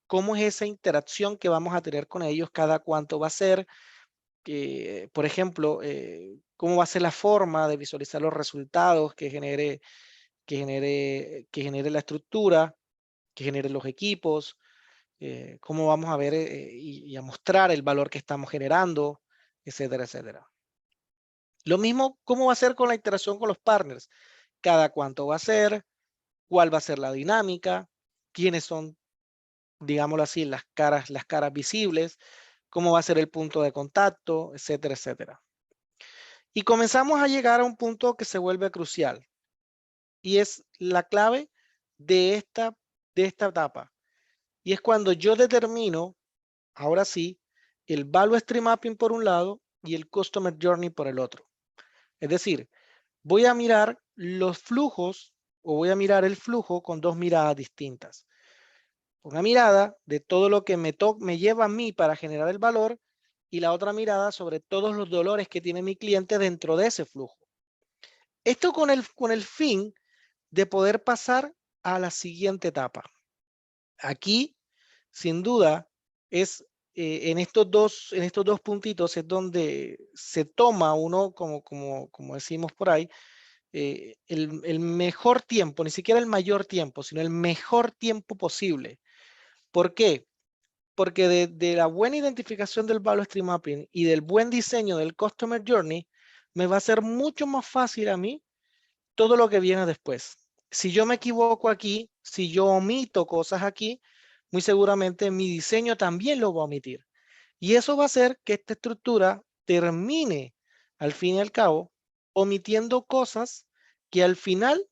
cómo es esa interacción que vamos a tener con ellos, cada cuánto va a ser, por ejemplo, cómo va a ser la forma de visualizar los resultados que genere la estructura, que genere los equipos, cómo vamos a ver y a mostrar el valor que estamos generando, etcétera, etcétera. Lo mismo, ¿cómo va a ser con la interacción con los partners? Cada cuánto va a ser, cuál va a ser la dinámica, quiénes son, digámoslo así, las caras visibles, cómo va a ser el punto de contacto, etcétera, etcétera. Y comenzamos a llegar a un punto que se vuelve crucial y es la clave de esta etapa. Y es cuando yo determino, ahora sí, el Value Stream Mapping por un lado y el Customer Journey por el otro. Es decir, voy a mirar los flujos o voy a mirar el flujo con dos miradas distintas. Una mirada de todo lo que me lleva a mí para generar el valor y la otra mirada sobre todos los dolores que tiene mi cliente dentro de ese flujo. Esto con el fin de poder pasar a la siguiente etapa. Aquí, sin duda, es en estos dos puntitos es donde se toma uno, como decimos por ahí, el mejor tiempo, ni siquiera el mayor tiempo, sino el mejor tiempo posible. ¿Por qué? Porque de la buena identificación del Value Stream Mapping y del buen diseño del Customer Journey, me va a ser mucho más fácil a mí todo lo que viene después. Si yo me equivoco aquí, si yo omito cosas aquí, muy seguramente mi diseño también lo va a omitir. Y eso va a hacer que esta estructura termine, al fin y al cabo, omitiendo cosas que al final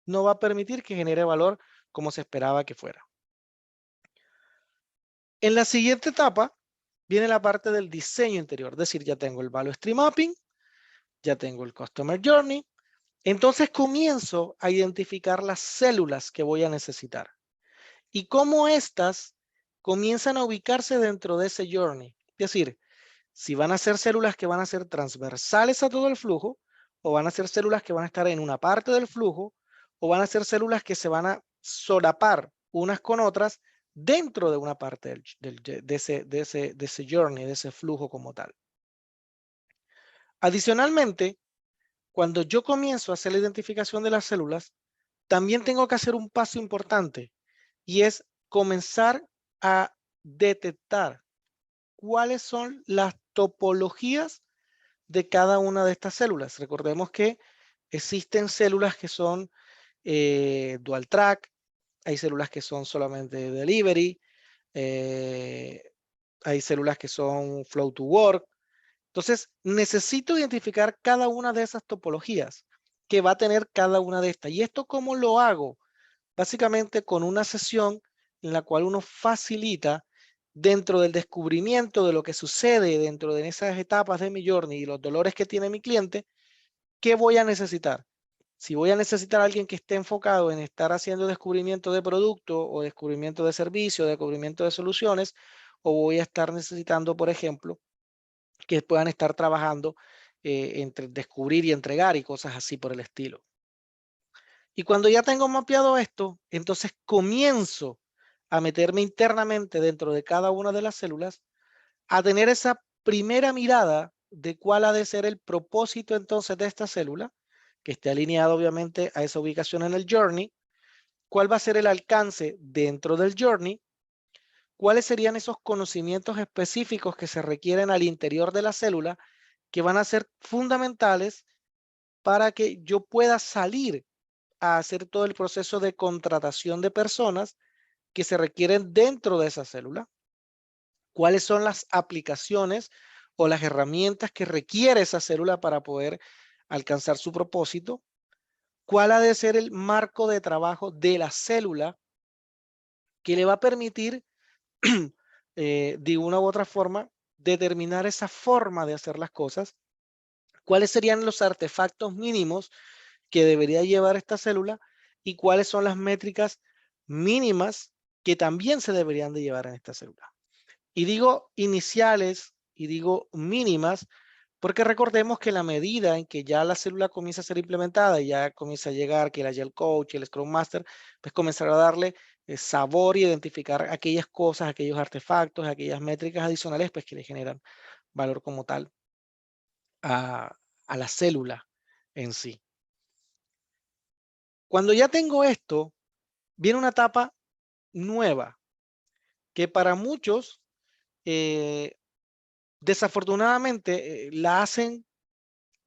no va a permitir que genere valor como se esperaba que fuera. En la siguiente etapa viene la parte del diseño interior, es decir, ya tengo el Value Stream Mapping, ya tengo el Customer Journey, entonces comienzo a identificar las células que voy a necesitar y cómo estas comienzan a ubicarse dentro de ese journey. Es decir, si van a ser células que van a ser transversales a todo el flujo, o van a ser células que van a estar en una parte del flujo, o van a ser células que se van a solapar unas con otras dentro de una parte de ese journey, de ese flujo como tal. Adicionalmente, cuando yo comienzo a hacer la identificación de las células, también tengo que hacer un paso importante y es comenzar a detectar cuáles son las topologías de cada una de estas células. Recordemos que existen células que son dual track, hay células que son solamente delivery, hay células que son flow to work. Entonces, necesito identificar cada una de esas topologías que va a tener cada una de estas. ¿Y esto cómo lo hago? Básicamente con una sesión en la cual uno facilita dentro del descubrimiento de lo que sucede dentro de esas etapas de mi journey y los dolores que tiene mi cliente, ¿qué voy a necesitar? Si voy a necesitar a alguien que esté enfocado en estar haciendo descubrimiento de producto o descubrimiento de servicio, descubrimiento de soluciones, o voy a estar necesitando, por ejemplo, que puedan estar trabajando entre descubrir y entregar y cosas así por el estilo. Y cuando ya tengo mapeado esto, entonces comienzo a meterme internamente dentro de cada una de las células, a tener esa primera mirada de cuál ha de ser el propósito entonces de esta célula, que esté alineado obviamente a esa ubicación en el journey, cuál va a ser el alcance dentro del journey, cuáles serían esos conocimientos específicos que se requieren al interior de la célula, que van a ser fundamentales para que yo pueda salir a hacer todo el proceso de contratación de personas que se requieren dentro de esa célula. ¿Cuáles son las aplicaciones o las herramientas que requiere esa célula para poder alcanzar su propósito? ¿Cuál ha de ser el marco de trabajo de la célula que le va a permitir, de una u otra forma, determinar esa forma de hacer las cosas? ¿Cuáles serían los artefactos mínimos que debería llevar esta célula y cuáles son las métricas mínimas que también se deberían de llevar en esta célula? Y digo iniciales y digo mínimas porque recordemos que la medida en que ya la célula comienza a ser implementada y ya comienza a llegar que el Agile Coach y el Scrum Master, pues comenzará a darle sabor y identificar aquellas cosas, aquellos artefactos, aquellas métricas adicionales pues que le generan valor como tal a la célula en sí. Cuando ya tengo esto, viene una etapa nueva que para muchos, desafortunadamente, la hacen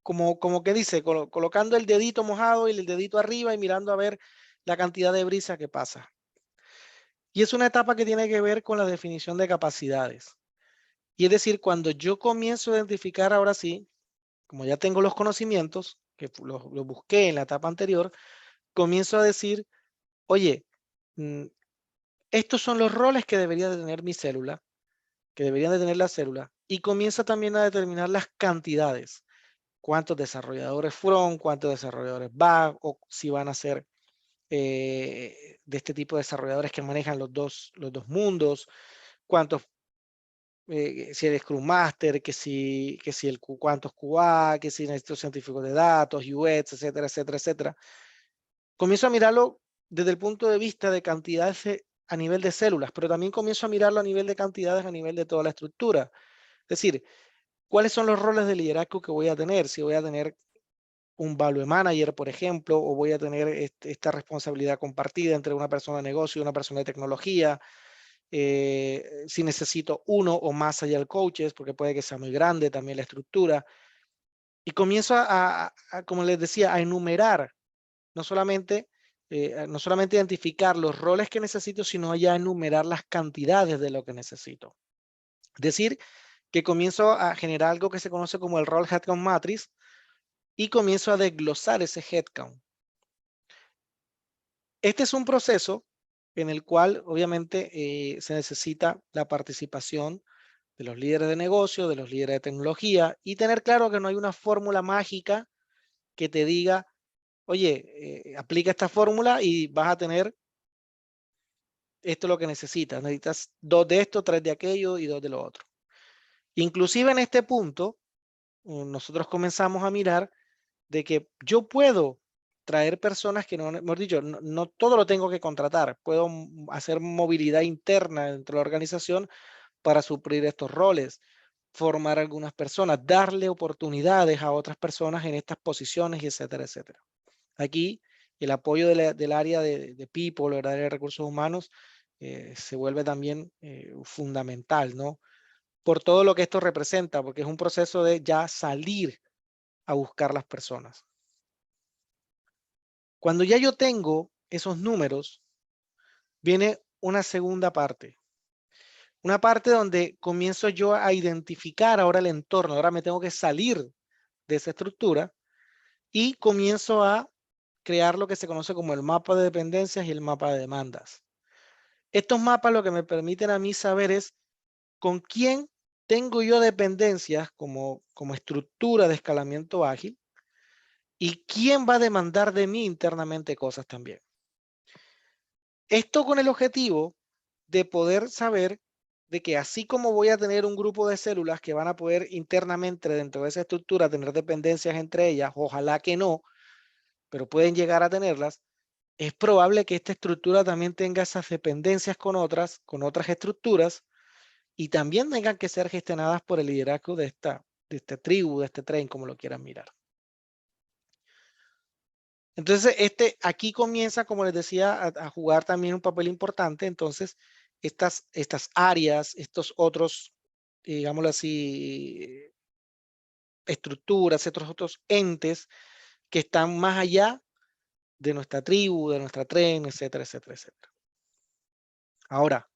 como que dice, colocando el dedito mojado y el dedito arriba y mirando a ver la cantidad de brisa que pasa. Y es una etapa que tiene que ver con la definición de capacidades. Y es decir, cuando yo comienzo a identificar ahora sí, como ya tengo los conocimientos, que lo busqué en la etapa anterior, comienzo a decir, oye, estos son los roles que debería de tener mi célula, que deberían de tener la célula, y comienza también a determinar las cantidades. Cuántos desarrolladores front, cuántos desarrolladores back, o si van a ser de este tipo de desarrolladores que manejan los dos mundos, cuántos, si el Scrum Master, que si cuántos QA, que si necesito científicos de datos, UX, etcétera, etcétera, etcétera. Comienzo a mirarlo desde el punto de vista de cantidades a nivel de células, pero también comienzo a mirarlo a nivel de cantidades a nivel de toda la estructura. Es decir, ¿cuáles son los roles de liderazgo que voy a tener? Si voy a tener un value manager, por ejemplo, o voy a tener esta responsabilidad compartida entre una persona de negocio y una persona de tecnología, si necesito uno o más agile coaches, porque puede que sea muy grande también la estructura. Y comienzo como les decía, a enumerar, no solamente identificar los roles que necesito, sino ya enumerar las cantidades de lo que necesito. Es decir, que comienzo a generar algo que se conoce como el Role Headcount Matrix y comienzo a desglosar ese headcount. Este es un proceso en el cual obviamente se necesita la participación de los líderes de negocio, de los líderes de tecnología y tener claro que no hay una fórmula mágica que te diga, oye, aplica esta fórmula y vas a tener esto es lo que necesitas. Necesitas 2 de esto, 3 de aquello y 2 de lo otro. Inclusive en este punto, nosotros comenzamos a mirar de que yo puedo traer personas que no, hemos dicho, no todo lo tengo que contratar. Puedo hacer movilidad interna dentro de la organización para suplir estos roles, formar algunas personas, darle oportunidades a otras personas en estas posiciones, y etcétera, etcétera. Aquí el apoyo del área de people, el área de recursos humanos, se vuelve también fundamental, ¿no? Por todo lo que esto representa, porque es un proceso de ya salir a buscar las personas. Cuando ya yo tengo esos números, viene una segunda parte. Una parte donde comienzo yo a identificar ahora el entorno. Ahora me tengo que salir de esa estructura y comienzo a crear lo que se conoce como el mapa de dependencias y el mapa de demandas. Estos mapas lo que me permiten a mí saber es con quién tengo yo dependencias como estructura de escalamiento ágil y quién va a demandar de mí internamente cosas también. Esto con el objetivo de poder saber de que así como voy a tener un grupo de células que van a poder internamente dentro de esa estructura tener dependencias entre ellas, ojalá que no, pero pueden llegar a tenerlas, es probable que esta estructura también tenga esas dependencias con otras estructuras y también tengan que ser gestionadas por el liderazgo de esta tribu, de este tren, como lo quieran mirar. Entonces, aquí comienza, como les decía, a jugar también un papel importante. Entonces, estas áreas, estos otros, digámoslo así, estructuras, estos otros entes que están más allá de nuestra tribu, de nuestra tren, etcétera, etcétera, etcétera. Ahora,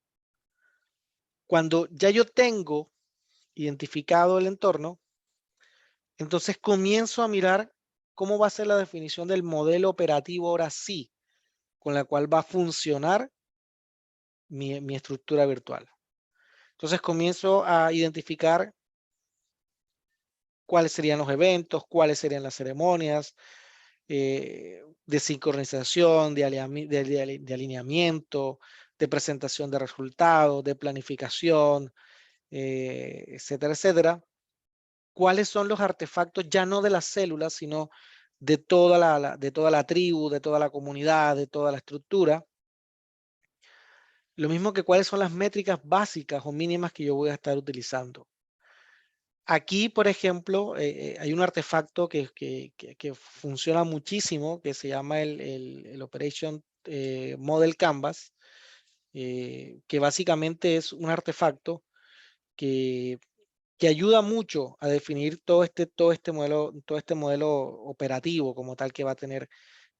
cuando ya yo tengo identificado el entorno, entonces comienzo a mirar cómo va a ser la definición del modelo operativo ahora sí, con la cual va a funcionar mi estructura virtual. Entonces comienzo a identificar cuáles serían los eventos, cuáles serían las ceremonias de sincronización, de alineamiento, de presentación de resultados, de planificación, etcétera, etcétera. ¿Cuáles son los artefactos ya no de las células, sino de toda la tribu, de toda la comunidad, de toda la estructura? Lo mismo que cuáles son las métricas básicas o mínimas que yo voy a estar utilizando. Aquí, por ejemplo, hay un artefacto que funciona muchísimo, que se llama el Operation Model Canvas, que básicamente es un artefacto que ayuda mucho a definir todo este modelo operativo como tal que va a tener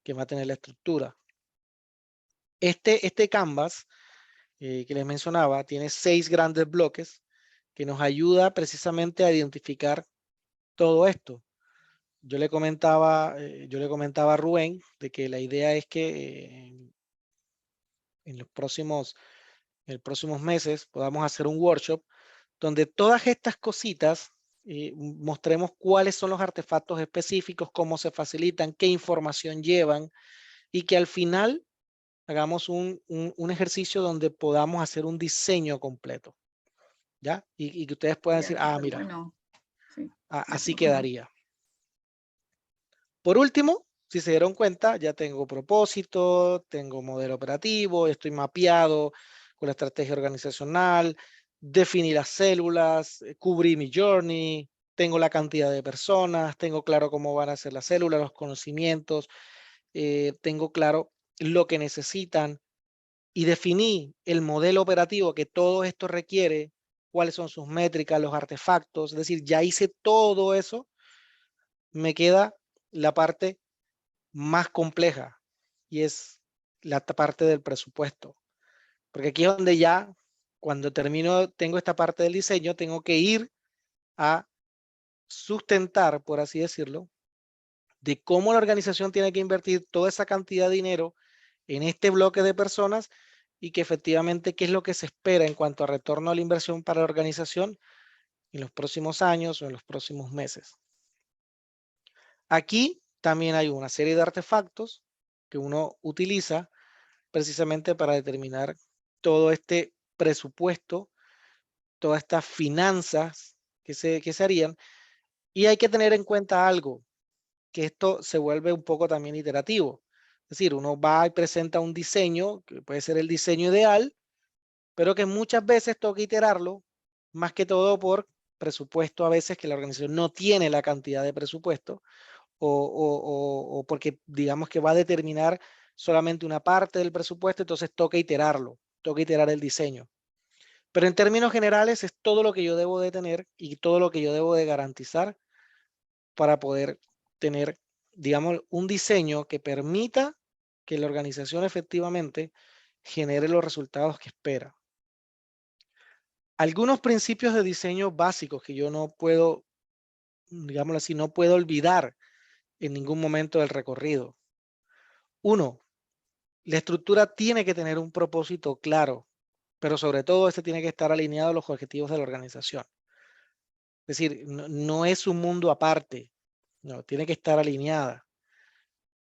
la estructura. Este canvas que les mencionaba tiene 6 grandes bloques que nos ayuda precisamente a identificar todo esto. Yo le comentaba a Rubén de que la idea es que en los próximos meses podamos hacer un workshop donde todas estas cositas mostremos cuáles son los artefactos específicos, cómo se facilitan, qué información llevan, y que al final hagamos un ejercicio donde podamos hacer un diseño completo, ¿ya? Y que ustedes puedan decir, ah, mira, bueno. Sí, así quedaría. Por último, si se dieron cuenta, ya tengo propósito, tengo modelo operativo, estoy mapeado con la estrategia organizacional, definí las células, cubrí mi journey, tengo la cantidad de personas, tengo claro cómo van a ser las células, los conocimientos, tengo claro lo que necesitan y definí el modelo operativo que todo esto requiere, cuáles son sus métricas, los artefactos, es decir, ya hice todo eso, me queda la parte más compleja y es la parte del presupuesto. Porque aquí es donde ya, cuando tengo esta parte del diseño, tengo que ir a sustentar, por así decirlo, de cómo la organización tiene que invertir toda esa cantidad de dinero en este bloque de personas y que efectivamente qué es lo que se espera en cuanto a retorno a la inversión para la organización en los próximos años o en los próximos meses. Aquí también hay una serie de artefactos que uno utiliza precisamente para determinar todo este presupuesto, todas estas finanzas que se harían. Y hay que tener en cuenta algo, que esto se vuelve un poco también iterativo. Es decir, uno va y presenta un diseño, que puede ser el diseño ideal, pero que muchas veces toca iterarlo, más que todo por presupuesto a veces que la organización no tiene la cantidad de presupuesto o porque digamos que va a determinar solamente una parte del presupuesto, entonces toca iterarlo, toca iterar el diseño. Pero en términos generales es todo lo que yo debo de tener y todo lo que yo debo de garantizar para poder tener, digamos, un diseño que permita que la organización efectivamente genere los resultados que espera. Algunos principios de diseño básicos que yo no puedo, digámoslo así, no puedo olvidar en ningún momento del recorrido. 1, la estructura tiene que tener un propósito claro, pero sobre todo este tiene que estar alineado a los objetivos de la organización. Es decir, no es un mundo aparte, no, tiene que estar alineada.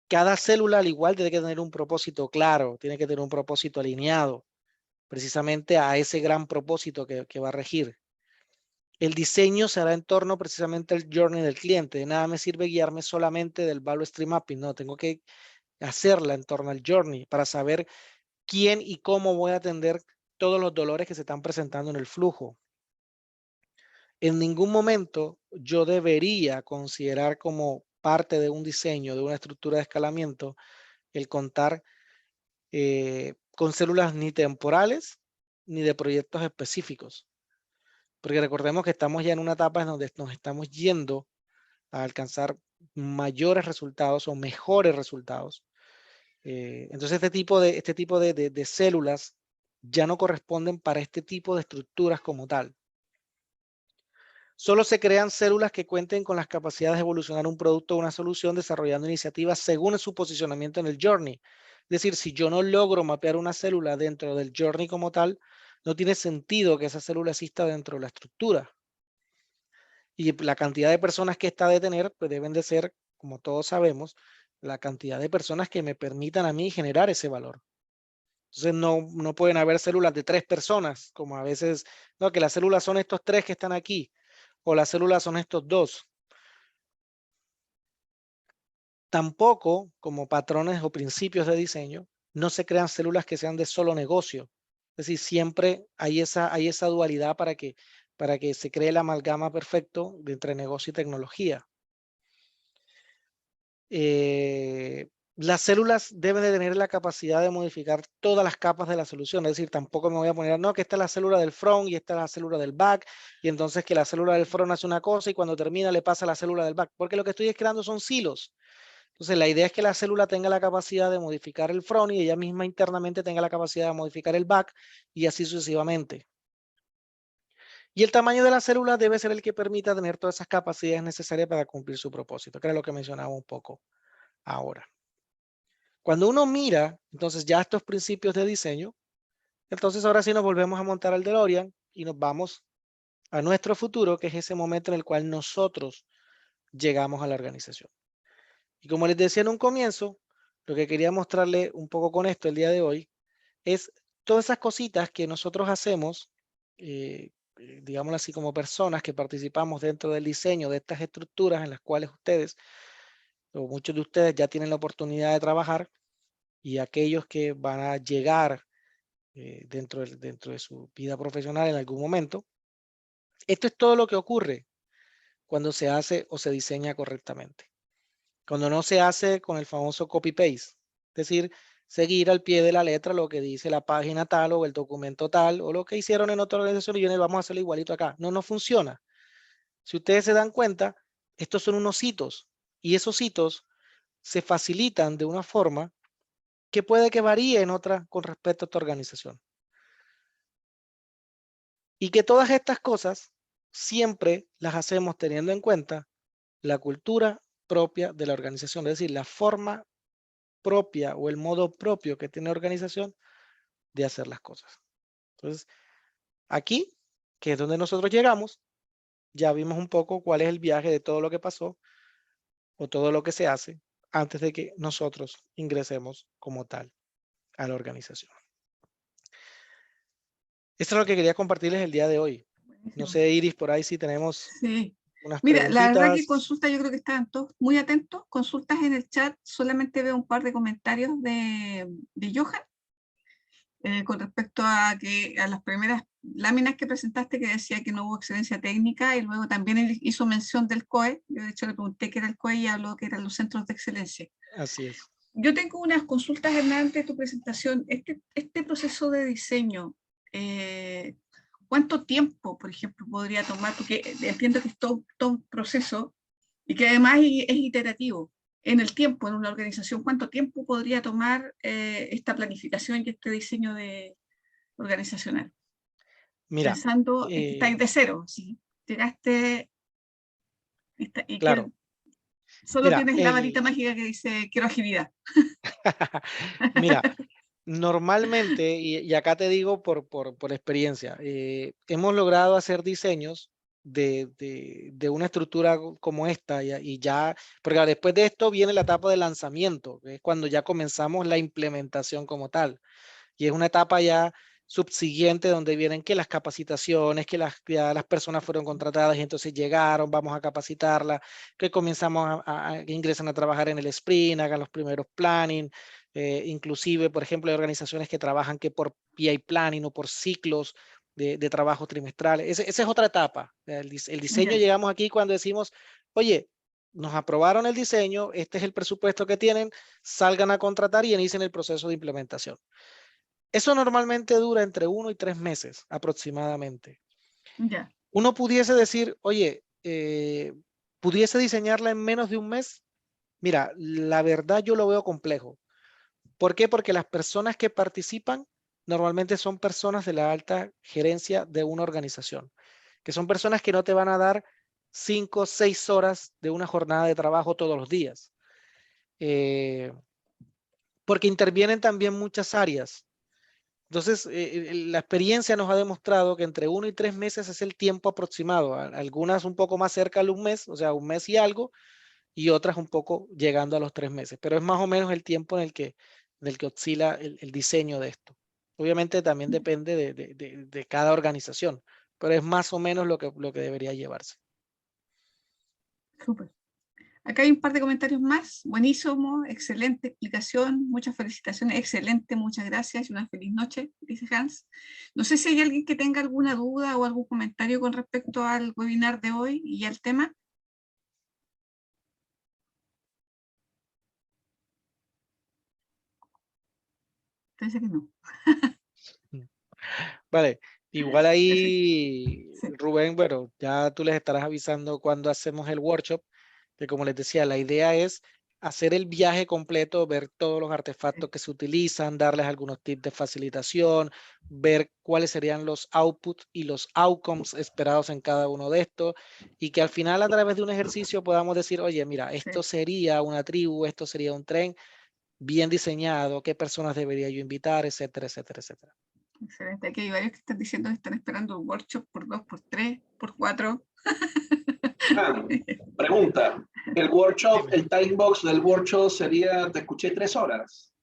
Cada célula al igual tiene que tener un propósito claro, tiene que tener un propósito alineado precisamente a ese gran propósito que va a regir. El diseño se hará en torno precisamente al journey del cliente. De nada me sirve guiarme solamente del value stream mapping, no, tengo que hacerla en torno al journey para saber quién y cómo voy a atender todos los dolores que se están presentando en el flujo. En ningún momento yo debería considerar como parte de un diseño, de una estructura de escalamiento, el contar con células ni temporales ni de proyectos específicos. Porque recordemos que estamos ya en una etapa en donde nos estamos yendo a alcanzar mayores resultados o mejores resultados. Entonces este tipo de células ya no corresponden para este tipo de estructuras como tal. Solo se crean células que cuenten con las capacidades de evolucionar un producto o una solución desarrollando iniciativas según su posicionamiento en el journey. Es decir, si yo no logro mapear una célula dentro del journey como tal, no tiene sentido que esa célula exista dentro de la estructura. Y la cantidad de personas que está de tener, pues deben de ser, como todos sabemos, la cantidad de personas que me permitan a mí generar ese valor. Entonces no pueden haber células de 3 personas, como a veces, no, que las células son estos 3 que están aquí, o las células son estos 2. Tampoco, como patrones o principios de diseño, no se crean células que sean de solo negocio. Es decir, siempre hay esa dualidad para que se cree la amalgama perfecto entre negocio y tecnología. las células deben de tener la capacidad de modificar todas las capas de la solución. Es decir, tampoco me voy a poner, no, que esta es la célula del front y esta es la célula del back, y entonces que la célula del front hace una cosa y cuando termina le pasa a la célula del back, porque lo que estoy creando son silos. Entonces, la idea es que la célula tenga la capacidad de modificar el front y ella misma internamente tenga la capacidad de modificar el back y así sucesivamente. Y el tamaño de la célula debe ser el que permita tener todas esas capacidades necesarias para cumplir su propósito, que era lo que mencionaba un poco ahora. Cuando uno mira, entonces ya estos principios de diseño, entonces ahora sí nos volvemos a montar al DeLorean y nos vamos a nuestro futuro, que es ese momento en el cual nosotros llegamos a la organización. Y como les decía en un comienzo, lo que quería mostrarle un poco con esto el día de hoy es todas esas cositas que nosotros hacemos, digámoslo así, como personas que participamos dentro del diseño de estas estructuras en las cuales ustedes, o muchos de ustedes ya tienen la oportunidad de trabajar, y aquellos que van a llegar dentro de su vida profesional en algún momento. Esto es todo lo que ocurre cuando se hace o se diseña correctamente. Cuando no se hace con el famoso copy-paste, es decir, seguir al pie de la letra lo que dice la página tal o el documento tal o lo que hicieron en otra organización y vamos a hacerlo igualito acá. No, no funciona. Si ustedes se dan cuenta, estos son unos hitos y esos hitos se facilitan de una forma que puede que varíe en otra con respecto a esta organización. Y que todas estas cosas siempre las hacemos teniendo en cuenta la cultura propia de la organización, es decir, la forma propia o el modo propio que tiene la organización de hacer las cosas. Entonces, aquí, que es donde nosotros llegamos, ya vimos un poco cuál es el viaje de todo lo que pasó o todo lo que se hace antes de que nosotros ingresemos como tal a la organización. Esto es lo que quería compartirles el día de hoy. No sé, Iris, por ahí sí tenemos Sí. unas Mira, la verdad que preguntitas. consultas, yo creo que estaban todos muy atentos. Consultas en el chat, solamente veo un par de comentarios de Johan con respecto a las primeras láminas que presentaste, que decía que no hubo excelencia técnica, y luego también él hizo mención del COE. Yo de hecho le pregunté qué era el COE y habló que eran los centros de excelencia. Así es. Yo tengo unas consultas, Hernán, de tu presentación. Este proceso de diseño, ¿cuánto tiempo, por ejemplo, podría tomar? Porque entiendo que es todo un proceso y que además es iterativo. En el tiempo, en una organización, ¿cuánto tiempo podría tomar esta planificación y este diseño organizacional? Mira, Pensando, estáis de cero, ¿sí? Llegaste y claro, solo mira, tienes la varita mágica que dice quiero agilidad. mira, normalmente, y acá te digo por experiencia, hemos logrado hacer diseños de una estructura como esta y ya, porque después de esto viene la etapa de lanzamiento, que es cuando ya comenzamos la implementación como tal. Y es una etapa ya subsiguiente donde vienen que las capacitaciones, que ya las personas fueron contratadas y entonces llegaron, vamos a capacitarlas, que comenzamos que ingresen a trabajar en el sprint, hagan los primeros planning, inclusive, por ejemplo, hay organizaciones que trabajan que por PI planning o por ciclos de trabajo trimestrales. Esa es otra etapa. El diseño Ya. llegamos aquí cuando decimos, oye, nos aprobaron el diseño, este es el presupuesto que tienen, salgan a contratar y inicien el proceso de implementación. Eso normalmente dura entre 1 y 3 meses aproximadamente. Ya. Uno pudiese decir, oye, ¿pudiese diseñarla en menos de un mes? Mira, la verdad yo lo veo complejo. ¿Por qué? Porque las personas que participan normalmente son personas de la alta gerencia de una organización, que son personas que no te van a dar 5 o 6 horas de una jornada de trabajo todos los días. Porque intervienen también muchas áreas. Entonces, la experiencia nos ha demostrado que entre 1 y 3 meses es el tiempo aproximado. Algunas un poco más cerca de un mes, o sea, un mes y algo, y otras un poco llegando a los 3 meses. Pero es más o menos el tiempo en el que oscila el diseño de esto. Obviamente también depende de cada organización, pero es más o menos lo que debería llevarse. Súper. Acá hay un par de comentarios más. Buenísimo, excelente explicación, muchas felicitaciones, excelente, muchas gracias y una feliz noche, dice Hans. No sé si hay alguien que tenga alguna duda o algún comentario con respecto al webinar de hoy y al tema. Entonces que no. Vale, igual ahí, Sí. Rubén, bueno, ya tú les estarás avisando cuando hacemos el workshop, que como les decía, la idea es hacer el viaje completo, ver todos los artefactos que se utilizan, darles algunos tips de facilitación, ver cuáles serían los outputs y los outcomes esperados en cada uno de estos, y que al final a través de un ejercicio podamos decir, oye, mira, esto sería una tribu, esto sería un tren bien diseñado, qué personas debería yo invitar, etcétera, etcétera, etcétera. Excelente. Aquí hay varios que están diciendo que están esperando un workshop por 2, por 3, por 4. Pregunta. El workshop, Dime. el time box del workshop sería, te escuché, 3 horas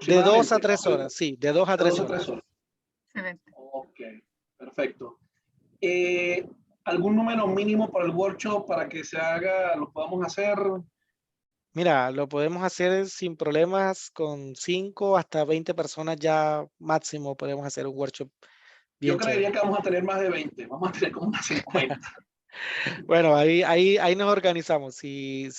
De 2 a aproximadamente. 3 horas, sí, de 2 a De 3 2 a 3 horas. horas. Excelente. Ok, perfecto. ¿Algún número mínimo para el workshop para que se haga, lo podamos hacer? Mira, lo podemos hacer sin problemas con 5 hasta 20 personas ya máximo podemos hacer un workshop Yo bien creería chévere. que vamos a tener más de 20, vamos a tener como unas 50. Bueno, ahí nos organizamos. Si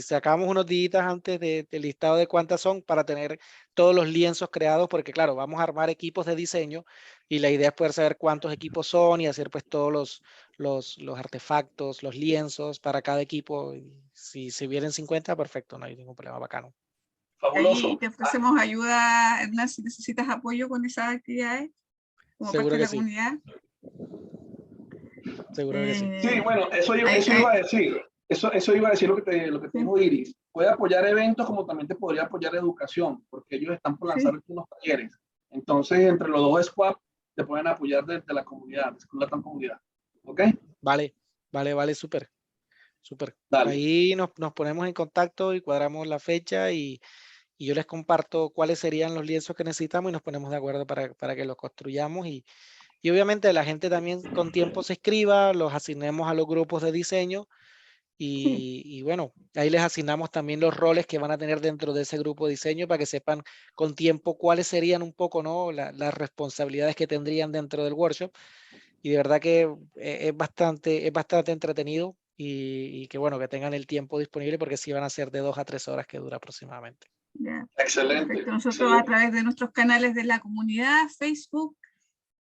sacamos unos días antes del listado de cuántas son para tener todos los lienzos creados, porque claro, vamos a armar equipos de diseño y la idea es poder saber cuántos equipos son y hacer pues todos los artefactos, los lienzos para cada equipo. Y si se vienen 50, perfecto, no hay ningún problema, bacano. Ahí Fabuloso. te ofrecemos ayuda, Hernán, si necesitas apoyo con esas actividades, como parte Seguro de que la sí, comunidad. seguro que sí. Sí, bueno, eso Hay- iba a decir. Eso iba a decir lo que te sí, dijo Iris. Puede apoyar eventos como también te podría apoyar educación, porque ellos están por lanzar sí. unos talleres. Entonces, entre los dos squads te pueden apoyar desde la comunidad, desde la comunidad. ¿Ok? Vale, súper. Súper. Dale. Ahí nos ponemos en contacto y cuadramos la fecha y yo les comparto cuáles serían los lienzos que necesitamos y nos ponemos de acuerdo para que los construyamos y obviamente la gente también con tiempo se escriba, los asignemos a los grupos de diseño Sí. y bueno, ahí les asignamos también los roles que van a tener dentro de ese grupo de diseño para que sepan con tiempo cuáles serían un poco, ¿no? Las responsabilidades que tendrían dentro del workshop y de verdad que es bastante entretenido y que bueno, que tengan el tiempo disponible porque sí van a ser de 2 a 3 horas que dura aproximadamente. Ya. Excelente. Perfecto. Nosotros a Excelente. través de nuestros canales de la comunidad, Facebook,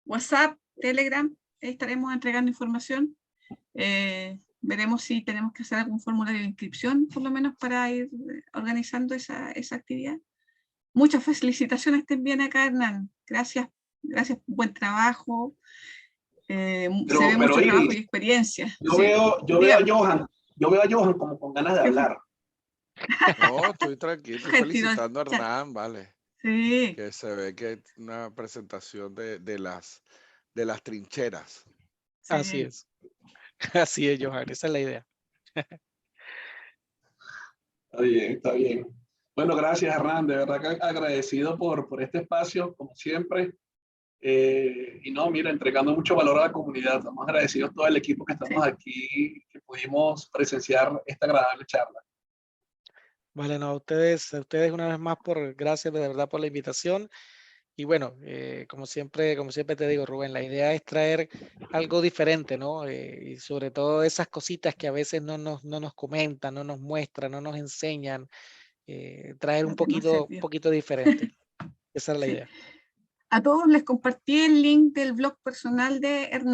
WhatsApp, Telegram, estaremos entregando información. Veremos si tenemos que hacer algún formulario de inscripción, por lo menos para ir organizando esa actividad. Muchas felicitaciones también acá, Hernán. Gracias, buen trabajo. Se ve Pero mucho trabajo y Iris, experiencia. yo Sí, veo, yo veo a dígame. Johan, yo veo a Johan como con ganas de ¿Qué fue? hablar. No, estoy tranquilo, estoy Gentil, felicitando a ya. Hernán, vale, Sí, que se ve que es una presentación de las trincheras. Así sí. es, así es, Johan, esa es la idea. Está bien, está bien. Bueno, gracias, Hernán. De verdad que agradecido por este espacio, como siempre. Y no, mira, entregando mucho valor a la comunidad. Estamos agradecidos todo el equipo que estamos Sí. aquí, que pudimos presenciar esta agradable charla. Vale, no, a ustedes una vez más gracias de verdad por la invitación. Y bueno, como siempre te digo, Rubén, la idea es traer algo diferente, ¿no? Y sobre todo esas cositas que a veces no nos comentan, no nos muestran, no nos enseñan, traer Lo que nos sirvió. poquito diferente. Esa es la Sí. idea. A todos les compartí el link del blog personal de Hernán.